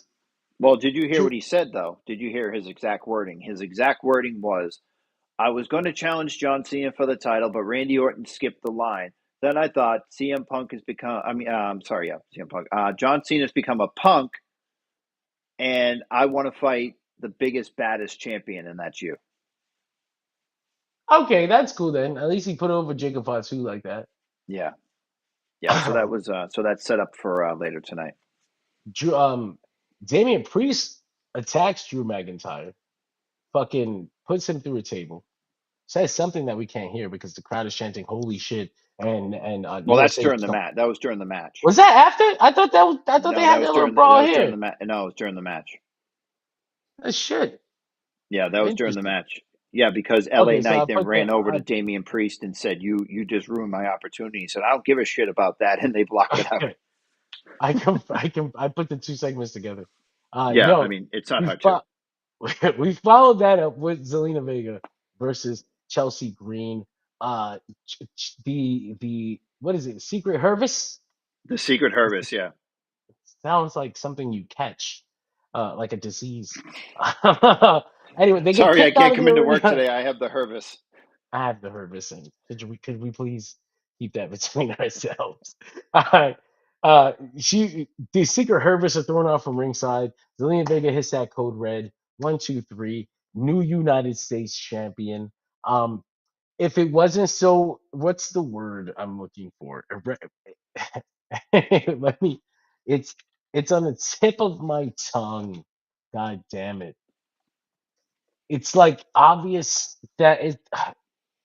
Well, did you hear Drew, what he said though? Did you hear his exact wording? His exact wording was, "I was going to challenge John Cena for the title, but Randy Orton skipped the line. Then I thought CM Punk has become. I mean, sorry, yeah, CM Punk. John Cena has become a punk, and I want to fight the biggest, baddest champion, and that's you." okay, that's cool then. At least he put over Jacob Fatu like that. Yeah, yeah. So that was so that's set up for later tonight. Drew, Damian Priest attacks Drew McIntyre, fucking puts him through a table, says something that we can't hear because the crowd is chanting "Holy shit!" and Well, that's USA. during the match. That was during the match. Was that after? I thought they No, that had was that little during the that brawl was during here. the match. No, it was during the match. Shit. Yeah, that was during the Interesting. match. Yeah, because LA Okay, so Knight then ran over to Damian Priest and said, "You just ruined my opportunity." He said, "I don't give a shit about that," and they blocked it out. I put the two segments together. Yeah, I No, mean it's not we hard to. fo- we followed that up with Zelina Vega versus Chelsea Green. The what is it? Secret Hervis The Secret Hervis, yeah. sounds like something you catch, like a disease. Anyway, they get Sorry, I kicked out can't of come the into work arena. today. I have the Hervis. I have the Herbis, and could we please keep that between ourselves? All right. The secret Herbis are thrown off from ringside. Zelina Vega hits that code red. 1, 2, 3. New United States champion. If it wasn't so, what's the word I'm looking for? Let me. It's it's on the tip of my tongue. God damn it! It's like obvious that it.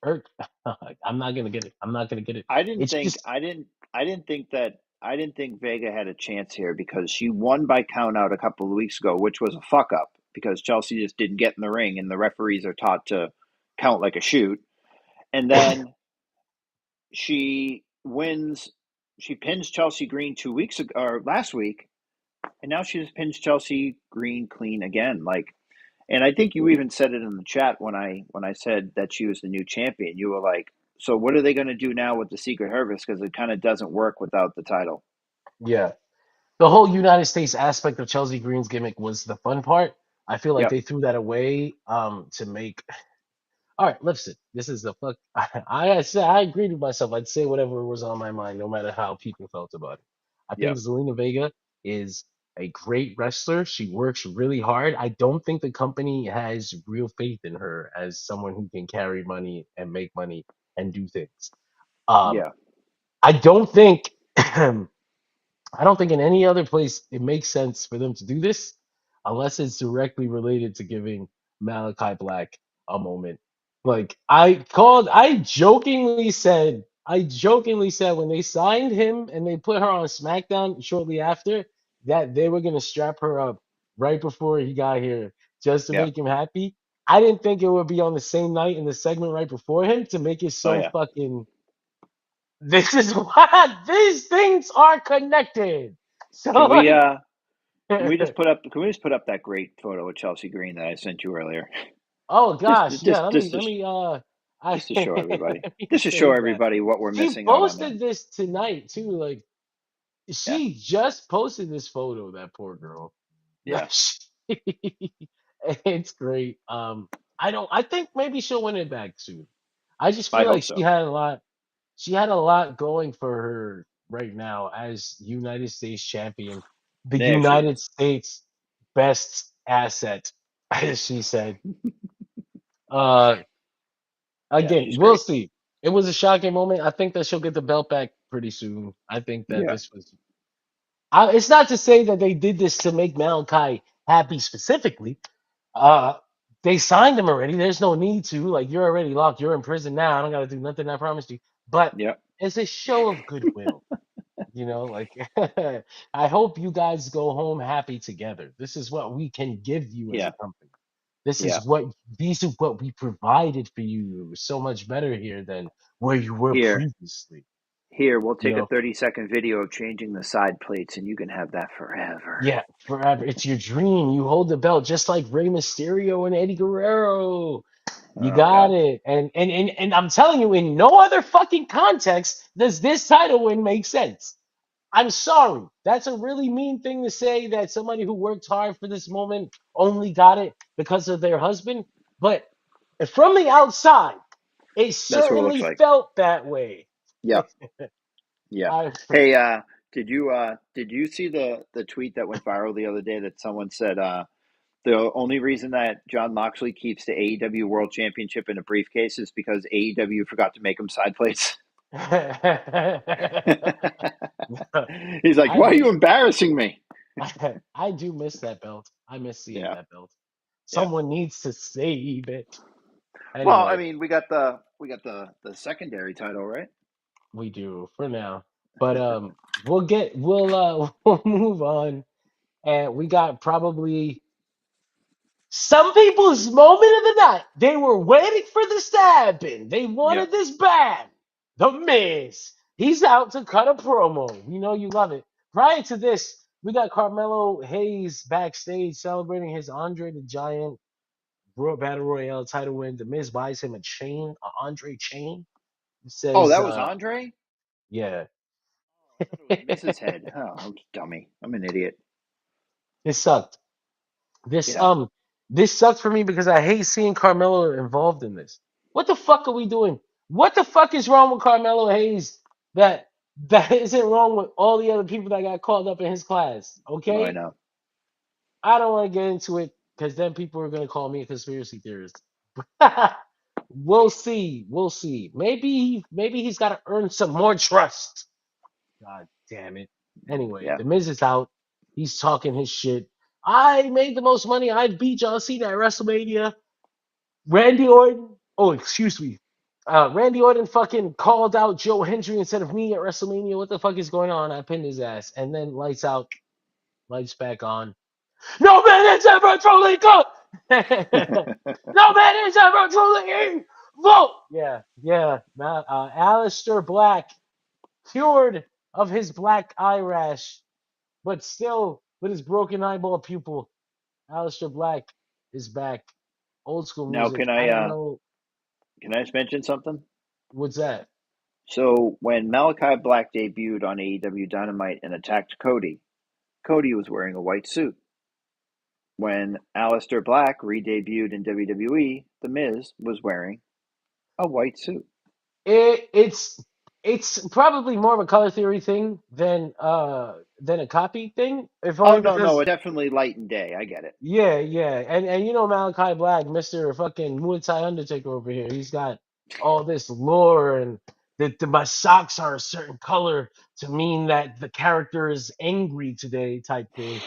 Or, I'm not gonna get it. I'm not gonna get it. I didn't It's think just I didn't I didn't think that I didn't think Vega had a chance here because she won by count out a couple of weeks ago, which was a fuck up because Chelsea just didn't get in the ring and the referees are taught to count like a shoot. And then she wins she pins Chelsea Green 2 weeks ago or last week, and now she just pins Chelsea Green clean again. Like And I think you even said it in the chat when I said that she was the new champion. You were like, "So what are they going to do now with the Secret Service? Because it kind of doesn't work without the title." Yeah. The whole United States aspect of Chelsea Green's gimmick was the fun part. I feel like Yep. they threw that away to make. All right, listen. This is the fuck. I said I agreed with myself. I'd say whatever was on my mind, no matter how people felt about it. I think Yep. Zelina Vega is a great wrestler. She works really hard. I don't think the company has real faith in her as someone who can carry money and make money and do things. Um, Yeah. I don't think I don't think in any other place it makes sense for them to do this unless it's directly related to giving Malachi Black a moment. Like I jokingly said when they signed him and they put her on SmackDown shortly after that they were gonna strap her up right before he got here just to Yeah. make him happy. I didn't think it would be on the same night in the segment right before him to make it Oh so yeah. fucking this is why these things are connected. So Can we like, can we just put up that great photo of Chelsea Green that I sent you earlier? oh Just gosh, yeah. just Let me just to, let me I just to show everybody. let me Just to show save that. everybody what we're She missing out on posted them. this tonight too. Like Yeah. she just posted this photo. That poor girl. Yeah. It's great. I don't. I think maybe she'll win it back soon. I just I feel hope like so. she had a lot going for her right now as United States champion, the Yeah, she United is. States best asset, as she said. Uh, Yeah, again, she's we'll great. see. It was a shocking moment. I think that she'll get the belt back pretty soon. I think that Yeah. this was. It's not to say that they did this to make Malachi happy specifically. Uh, they signed him already. There's no need to. Like you're already locked. You're in prison now. I don't got to do nothing. I promised you. But Yeah. it's a show of goodwill. Like I hope you guys go home happy together. This is what we can give you as a Yeah. company. This Yeah. is what these are what we provided for you. It was so much better here than where you were Here. previously. Here, we'll You take a know, 30-second video of changing the side plates and you can have that forever. yeah, forever. It's your dream. You hold the belt just like Rey Mysterio and Eddie Guerrero. You Oh got God. it. And I'm telling you, in no other fucking context does this title win make sense. I'm sorry. That's a really mean thing to say that somebody who worked hard for this moment only got it because of their husband. But from the outside, it That's what it looks certainly like. felt that way. Yeah. Yeah. I, Hey, did you see the tweet that went viral the other day that someone said the only reason that John Moxley keeps the AEW World Championship in a briefcase is because AEW forgot to make him side plates. He's like, I "Why are do, you embarrassing me?" I do miss that belt. I miss seeing Yeah. that belt. Yeah. Someone needs to save it. Well, I Anyway, mean, we got the secondary title, right? we do for now. But we'll move on. And we got probably some people's moment of the night. They were waiting for this to happen. They Yeah. wanted this bad. The Miz. He's out to cut a promo. We know you love it. Prior to this, we got Carmelo Hayes backstage celebrating his Andre the Giant Raw Battle Royale title win. The Miz buys him a chain, an Andre chain. He Oh, says, that was Andre? yeah. I thought it was Mrs. Head. Oh, I'm a dummy. I'm an idiot. It sucked. This Yeah. um this sucked for me because I hate seeing Carmelo involved in this. What the fuck are we doing? What the fuck is wrong with Carmelo Hayes that isn't wrong with all the other people that got called up in his class? Oh, I Okay? know. I don't want to get into it because then people are gonna call me a conspiracy theorist. We'll see. We'll see. Maybe he's gotta earn some more trust. God damn it. Anyway, Yeah. the Miz is out. He's talking his shit. I made the most money. I beat John Cena at WrestleMania. Randy Orton. Oh, excuse me. Randy Orton fucking called out Joe Hendry instead of me at WrestleMania. What the fuck is going on? I pinned his ass. And then lights out, lights back on. No man is ever truly good. No man is ever truly evil. Yeah, yeah. Alistair Black cured of his black eye rash, but still with his broken eyeball pupil. Alistair Black is back. Old school Now, music. I don't know can I just mention something? what's that. So when Malachi Black debuted on AEW Dynamite and attacked Cody, Cody was wearing a white suit. When Aleister Black re-debuted in WWE, The Miz was wearing a white suit. It, it's probably more of a color theory thing than a copy thing. If Oh only no, because it's definitely light and day. I get it. yeah, and you know Malachi Black, Mister fucking Muay Thai Undertaker over here. He's got all this lore and my socks are a certain color to mean that the character is angry today type thing.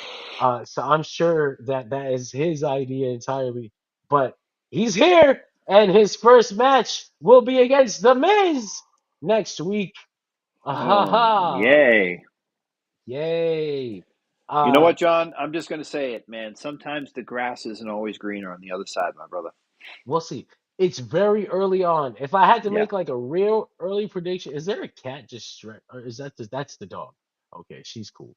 So I'm sure that that is his idea entirely. But he's here, and his first match will be against The Miz next week. Ah, ha Oh, ha! yay. Yay! You know Uh, what, John? I'm just going to say it, man. Sometimes the grass isn't always greener on the other side, my brother. We'll see. It's very early on. If I had to Yeah. make like a real early prediction, is there a cat just or is that that's the dog? Okay, she's cool.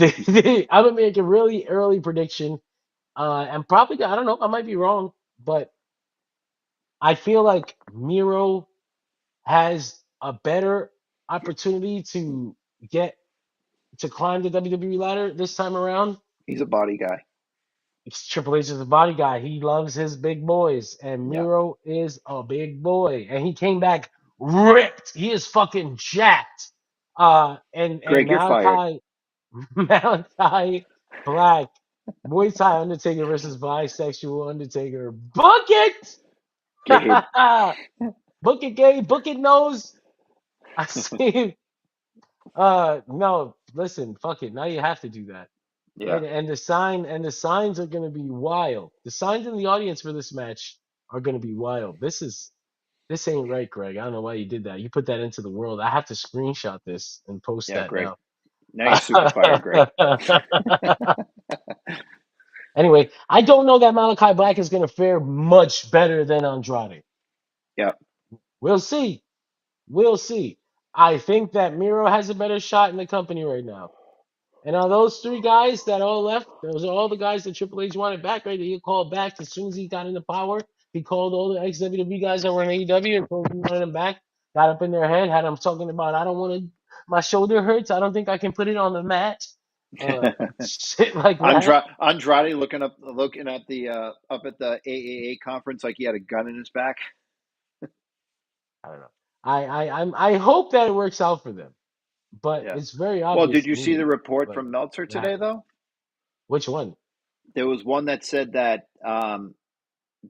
I'm gonna make a really early prediction, and probably I don't know, I might be wrong, but I feel like Miro has a better opportunity to get to climb the WWE ladder this time around. He's a body guy. Triple H is a body guy. He loves his big boys, and Yeah. Miro is a big boy, and he came back ripped. He is fucking jacked. And Greg, you're fired. Malachi Malachi Black, Muay Thai Undertaker versus bisexual Undertaker. Book it, Gabe. book it, Gabe. Book it, nose. I see. No, listen, fuck it. Now you have to do that. Yeah. And the signs are gonna be wild. The signs in the audience for this match are gonna be wild. This ain't right, Greg. I don't know why you did that. You put that into the world. I have to screenshot this and post Yeah, that Greg. now. Now you're super fired, Greg. Anyway, I don't know that Malachi Black is gonna fare much better than Andrade. Yeah. We'll see. We'll see. I think that Miro has a better shot in the company right now. And are those three guys that all left? Those are all the guys that Triple H wanted back, right? That he called back as soon as he got into power. He called all the ex WWE guys that were in AEW and told them he wanted them back. Got up in their head, had them talking about, I don't want to, my shoulder hurts. I don't think I can put it on the mat. Shit like that. Andrade looking at the up at the AAA conference like he had a gun in his back. I don't know. I hope that it works out for them, but Yeah. it's very Well, obvious did to you see me. the report Like from Meltzer that. today though? Which one? There was one that said that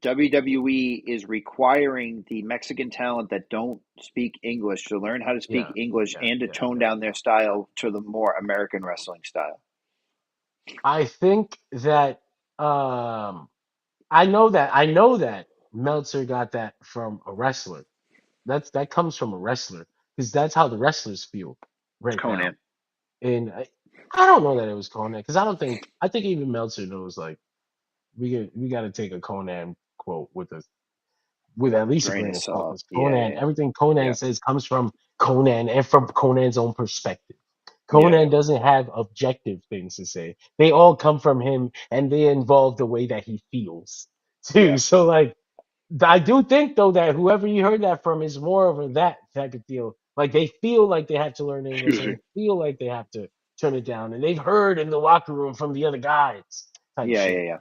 WWE is requiring the Mexican talent that don't speak English to learn how to speak Yeah, English and to tone down their style to the more American wrestling style. I think that I know that Meltzer got that from a wrestler. That comes from a wrestler because that's how the wrestlers feel It's right now. Conan. And I don't know that it was Conan because I think even Meltzer knows like we got to take a Conan quote with at least a Grain grain of of salt salt. because Yeah, Conan yeah, everything Conan yeah, says comes from Conan and from Conan's own perspective. yeah, Conan doesn't have objective things to say. They all come from him and they involve the way that he feels too. yeah, So like I do think though that whoever you heard that from is more of a that type of deal. Like they feel like they have to learn English Excuse and me. they feel like they have to turn it down and they've heard in the locker room from the other guys type Yeah, yeah, shit. yeah.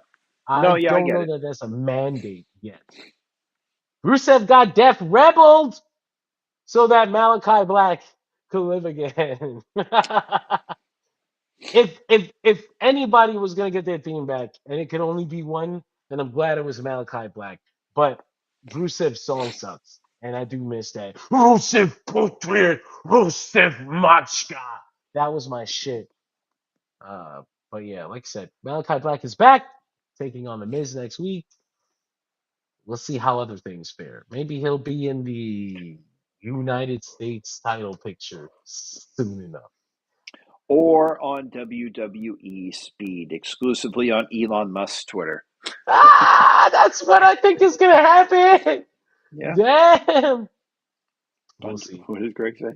No, I yeah, I don't get know it. that that's a mandate yet. Rusev got death rebelled so that Malachi Black could live again. If anybody was gonna get their theme back and it could only be one, then I'm glad it was Malachi Black. But Rusev's song sucks, and I do miss that. Rusev Putrid, Rusev Machka. That was my shit. Uh, but yeah, like I said, Malachi Black is back, taking on the Miz next week. We'll see how other things fare. Maybe he'll be in the United States title picture soon enough. Or on WWE Speed, exclusively on Elon Musk's Twitter. That's what I think is gonna happen. Yeah. Damn. We'll see. What did Greg say?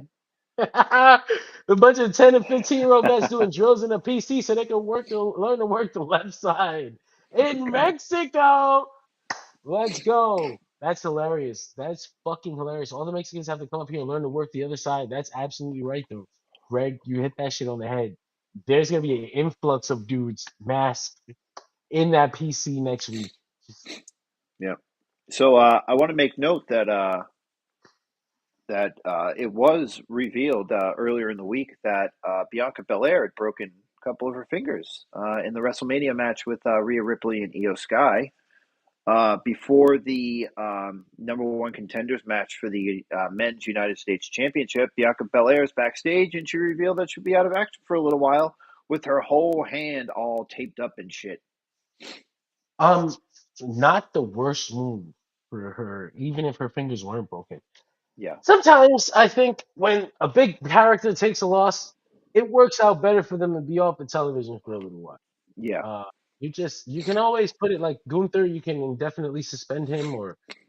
A bunch of 10 and 15-year-old guys doing drills in a PC so they can learn to work the left side. in Mexico. Let's go. That's hilarious. That's fucking hilarious. All the Mexicans have to come up here and learn to work the other side. That's absolutely right, though. Greg, you hit that shit on the head. There's gonna be an influx of dudes masked in that PC next week. Yeah. So I want to make note that it was revealed earlier in the week that Bianca Belair had broken a couple of her fingers in the WrestleMania match with Rhea Ripley and Io Sky. Before the number one contenders match for the men's United States Championship, Bianca Belair is backstage and she revealed that she'll be out of action for a little while with her whole hand all taped up and shit. Um, Not the worst move for her, even if her fingers weren't broken. Yeah, Sometimes I think when a big character takes a loss, it works out better for them to be off the television for a little while. yeah, Uh, you can always put it like Gunther. You can indefinitely suspend him,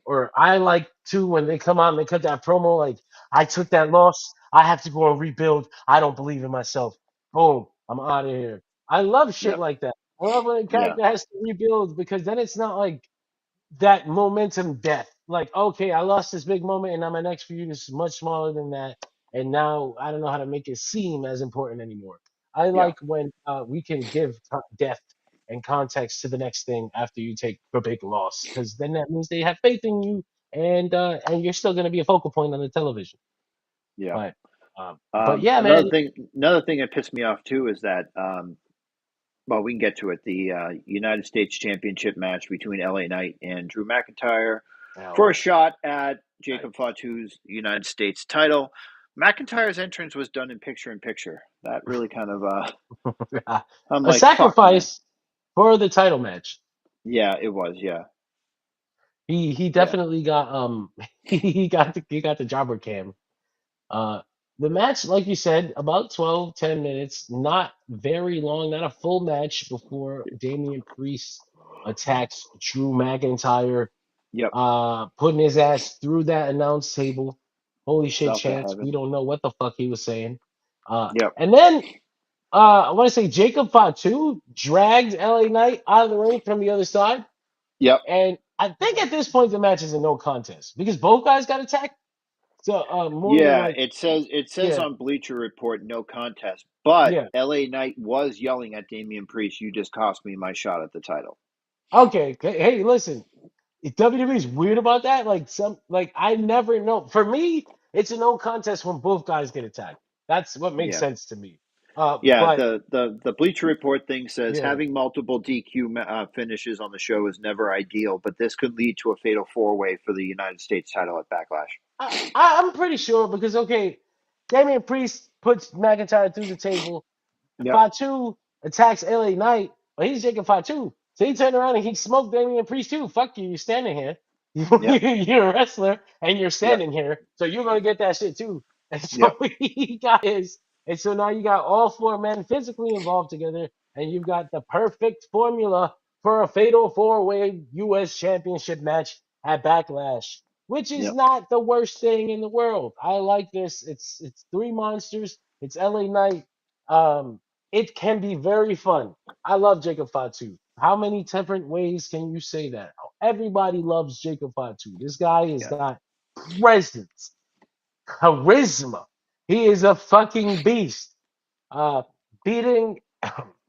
or I like to when they come out and they cut that promo like I took that loss. I have to go and rebuild. I don't believe in myself. Boom, I'm out of here. I love shit yeah, like that. I love when a yeah, character has to rebuild because then it's not like that momentum death. Like, okay, I lost this big moment, and now my next feud is much smaller than that, and now I don't know how to make it seem as important anymore. I yeah, like when we can give depth and context to the next thing after you take a big loss, because then that means they have faith in you, and you're still going to be a focal point on the television. yeah. But yeah, man. Another thing that pissed me off too is that well, we can get to it. The United States Championship match between LA Knight and Drew McIntyre for a Oh, shot at right. Jacob Fatu's United States title. McIntyre's entrance was done in picture. That really kind of I'm A like, fuck, man. sacrifice for the title match. Yeah, it was. Yeah, He yeah, definitely got he got the jobber cam. Uh, the match, like you said, about 12 10 minutes, not very long, not a full match before Damian Priest attacks Drew McIntyre, yep. putting his ass through that announce table. Holy shit, South of chance. We heaven. don't know what the fuck he was saying. Yep, And then I want to say Jacob Fatu dragged LA Knight out of the ring from the other side. yep. And I think at this point the match is a no contest because both guys got attacked. So more than Yeah, like, it says yeah, on Bleacher Report no contest, but yeah. LA Knight was yelling at Damian Priest, "You just cost me my shot at the title." Okay. Hey, listen. If WWE is weird about that. Like I never know. For me, it's a no contest when both guys get attacked. That's what makes Yeah. sense to me. Yeah, But the Bleacher Report thing says yeah, having multiple DQ finishes on the show is never ideal, but this could lead to a fatal four-way for the United States title at Backlash. I'm pretty sure because okay, Damian Priest puts McIntyre through the table. Yep, Fatu attacks LA Knight, but he's Jacob Fatu. So he turned around and he smoked Damian Priest too. Fuck you, you're standing here. yep, You're a wrestler and you're yep, standing here. So you're gonna get that shit too. And yep, so he got his. And so now you got all four men physically involved together, and you've got the perfect formula for a fatal four-way US championship match at Backlash, which is yep. not the worst thing in the world. I like this. It's three monsters. It's LA Knight. Um, it can be very fun. I love Jacob Fatu. How many different ways can you say that? Everybody loves Jacob Fatu. This guy has Yeah. got presence, charisma. He is a fucking beast. Uh, beating.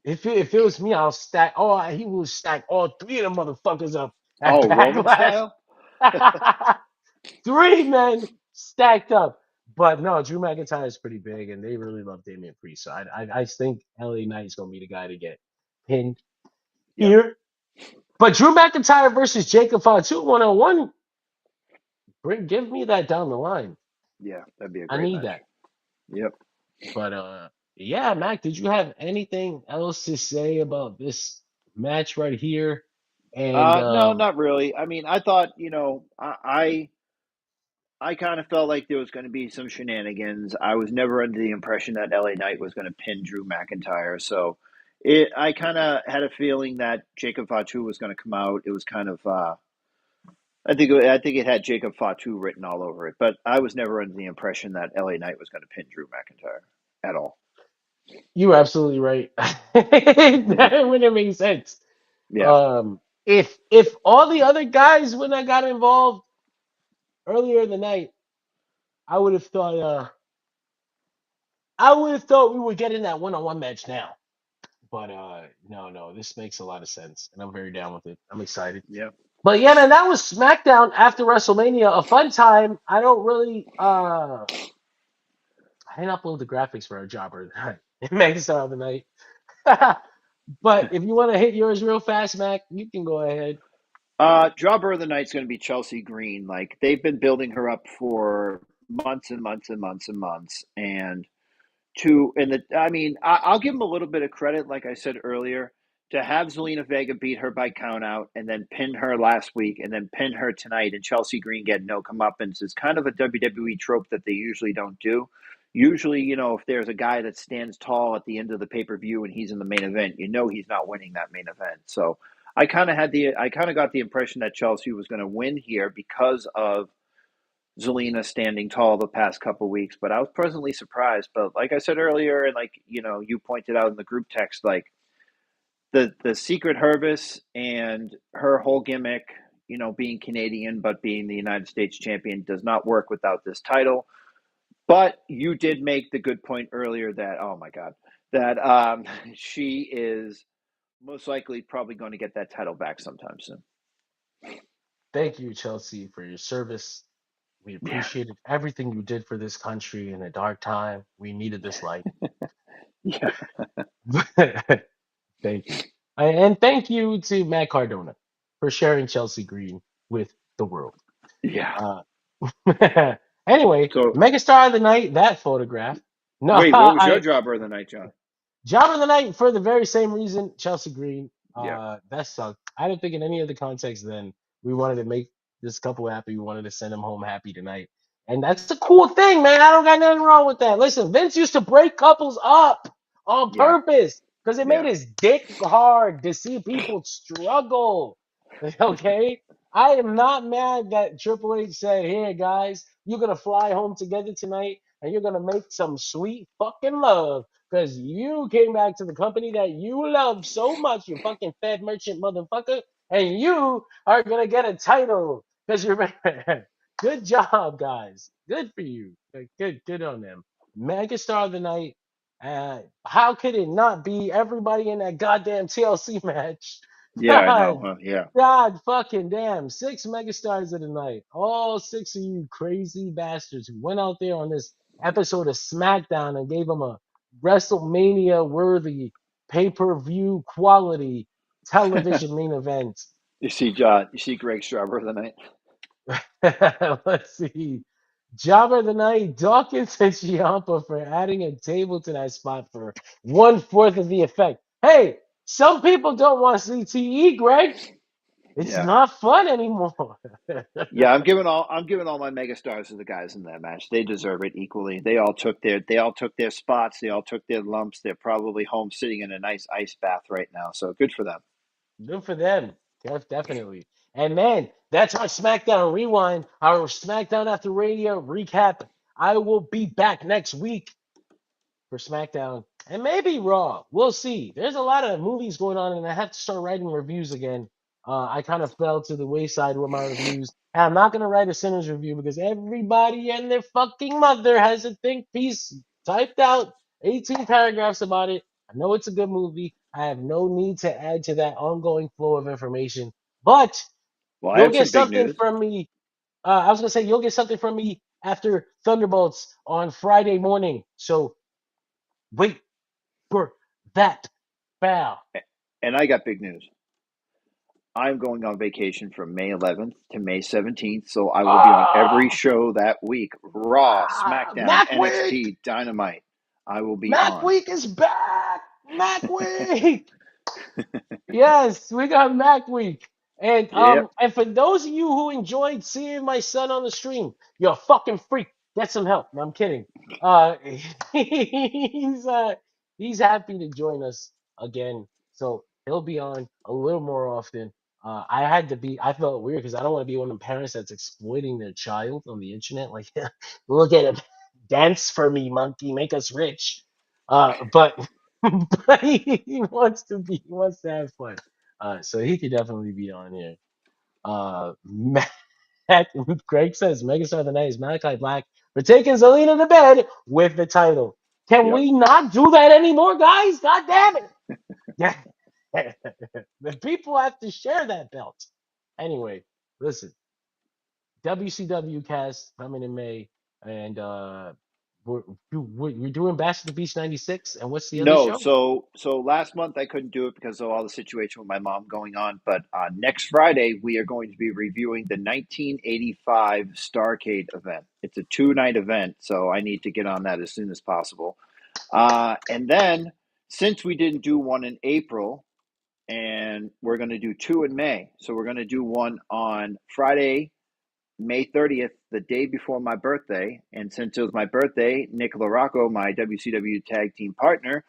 If it was me, I'll stack. Oh, he will stack all three of them motherfuckers up at Oh, Roman Backlash. style? Three men stacked up. But no, Drew McIntyre is pretty big, and they really love Damian Priest. So I think LA Knight is gonna be the guy to get pinned Yep. here. But Drew McIntyre versus Jacob Fatu 1-on-1, give me that down the line. Yeah, that'd be a I great need match. that. Yep. But yeah, Mac, did you have anything else to say about this match right here? And No, not really. I mean, I thought, I kind of felt like there was going to be some shenanigans. I was never under the impression that LA Knight was going to pin Drew McIntyre. So I kind of had a feeling that Jacob Fatu was going to come out. It was kind of, I think it had Jacob Fatu written all over it, but I was never under the impression that LA Knight was going to pin Drew McIntyre at all. you were absolutely right. That wouldn't make sense. Yeah. If all the other guys when I got involved earlier in the night, I would have thought we were getting that one-on-one match now. But no, this makes a lot of sense, and I'm very down with it. I'm excited. Yeah. But yeah, man, that was SmackDown after WrestleMania, a fun time. I don't really I didn't upload the graphics for our jobber. It makes it of the night. But if you want to hit yours real fast, Mac, you can go ahead. Jobber of the night's going to be Chelsea Green. Like they've been building her up for months and months and months and months, and I mean, I'll give them a little bit of credit, like I said earlier, to have Zelina Vega beat her by count out and then pin her last week and then pin her tonight and Chelsea Green get no comeuppance is kind of a WWE trope that they usually don't do. Usually, if there's a guy that stands tall at the end of the pay-per-view and he's in the main event, he's not winning that main event. So I kind of got the impression that Chelsea was going to win here because of Zelina standing tall the past couple weeks, but I was pleasantly surprised. But like I said earlier, and like you pointed out in the group text, like the secret Hervis and her whole gimmick, being Canadian but being the United States champion does not work without this title. But you did make the good point earlier that oh my god, that she is most likely probably going to get that title back sometime soon. Thank you, Chelsea, for your service. We Yeah, appreciated everything you did for this country in a dark time. We needed this light. yeah, Thank you. And thank you to Matt Cardona for sharing Chelsea Green with the world. yeah. Uh, anyway, So Megastar of the Night, that photograph. No, wait, what was your jobber of the night, John? Job of the Night for the very same reason, Chelsea Green. Yeah, That sucked. I didn't think in any other context then we wanted to make this couple happy. We wanted to send them home happy tonight. And that's a cool thing, man. I don't got nothing wrong with that. Listen, Vince used to break couples up on yeah, purpose because it made yeah. his dick hard to see people struggle. Okay? I am not mad that Triple H said, here, guys, you're going to fly home together tonight and you're going to make some sweet fucking love because you came back to the company that you love so much, you fucking Fed merchant motherfucker, and you are gonna get a title because you're good job, guys. Good for you. Good on them. Megastar of the night. How could it not be everybody in that goddamn TLC match? Yeah, I know. God, Yeah, God fucking damn. 6 megastars of the night. All 6 of you crazy bastards who went out there on this episode of SmackDown and gave them a WrestleMania worthy pay per view quality television main event. you see, John. You see, Greg's jobber of the night. Let's see. Jobber of the night, Dawkins and Ciampa for adding a table to that spot for 1/4 of the effect. Hey, some people don't want CTE, Greg. It's Yeah, not fun anymore. yeah. I'm giving all my mega stars to the guys in that match. They deserve it equally. They all took their spots. They all took their lumps. They're probably home sitting in a nice ice bath right now. So good for them. Good for them. Definitely. And man, that's our SmackDown Rewind, our SmackDown After Radio recap. I will be back next week for SmackDown and maybe Raw. We'll see. There's a lot of movies going on, and I have to start writing reviews again. I kind of fell to the wayside with my reviews. And I'm not going to write a Sinners review because everybody and their fucking mother has a think piece typed out, 18 paragraphs about it. I know it's a good movie. I have no need to add to that ongoing flow of information. But Well, I you'll have get some big something news. from me. I was going to say, you'll get something from me after Thunderbolts on Friday morning. So wait for that foul. And I got big news. I'm going on vacation from May 11th to May 17th, so I will be on every Ah, show that week. Raw, SmackDown, Mac Week! NXT, Dynamite. I will be Mac on. Week is back! Mac Week! Yes, we got Mac Week. Yep. And for those of you who enjoyed seeing my son on the stream, you're a fucking freak. Get some help. No, I'm kidding. Uh he's uh he's happy to join us again. So he'll be on a little more often. I felt weird because I don't want to be one of the parents that's exploiting their child on the internet. Like, look at him. Dance for me, monkey, make us rich. But but he wants to have fun. So he could definitely be on here. Matt, Greg says Megastar of the Night is Malachi Black for taking Zelina to bed with the title. Can Yep. we not do that anymore, guys? God damn it. Yeah. The people have to share that belt. Anyway, listen, WCW cast coming in May, and we're, we're doing Bash at the Beach 96. And what's the other No, show? so last month I couldn't do it because of all the situation with my mom going on. But next Friday we are going to be reviewing the 1985 Starcade event. It's a 2 night event, so I need to get on that as soon as possible. And then since we didn't do one in April, and we're going to do two in May, so we're going to do one on Friday, May 30th, the day before my birthday. And since it was my birthday, Nick LaRocco, my WCW tag team partner,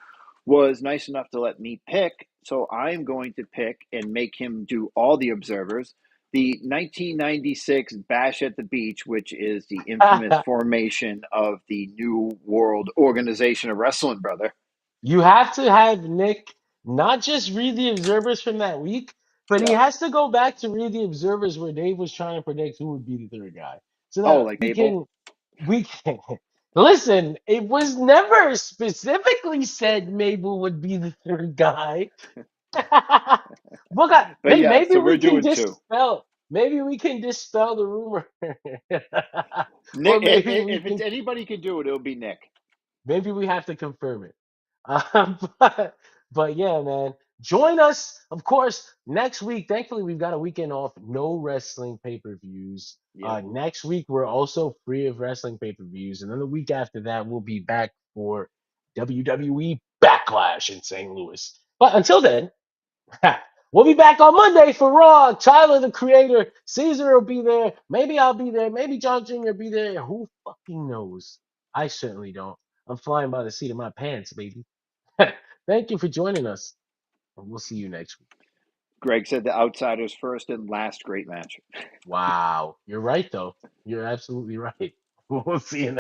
was nice enough to let me pick. So I'm going to pick and make him do all the observers. The 1996 Bash at the Beach, which is the infamous formation of the New World Organization of Wrestling, brother. You have to have Nick not just read the observers from that week, but he Yep. has to go back to read the observers where Dave was trying to predict who would be the third guy, so Oh, that like Mabel? we can listen. It was never specifically said Mabel would be the third guy. Well, But then yeah, maybe so we we're can doing two. dispel. Maybe we can dispel the rumor, or Nick, maybe we if it's can. anybody can do it, it'll be Nick. Maybe we have to confirm it. But yeah, man. Join us, of course, next week. Thankfully, we've got a weekend off. No wrestling pay-per-views. Yep. Next week, we're also free of wrestling pay-per-views. And then the week after that, we'll be back for WWE Backlash in St. Louis. But until then, we'll be back on Monday for Raw. Tyler, the creator, Caesar will be there. Maybe I'll be there. Maybe John Jr. will be there. Who fucking knows? I certainly don't. I'm flying by the seat of my pants, baby. Thank you for joining us, and we'll see you next week. Greg said the Outsiders first and last great match. Wow. You're right, though. You're absolutely right. We'll see you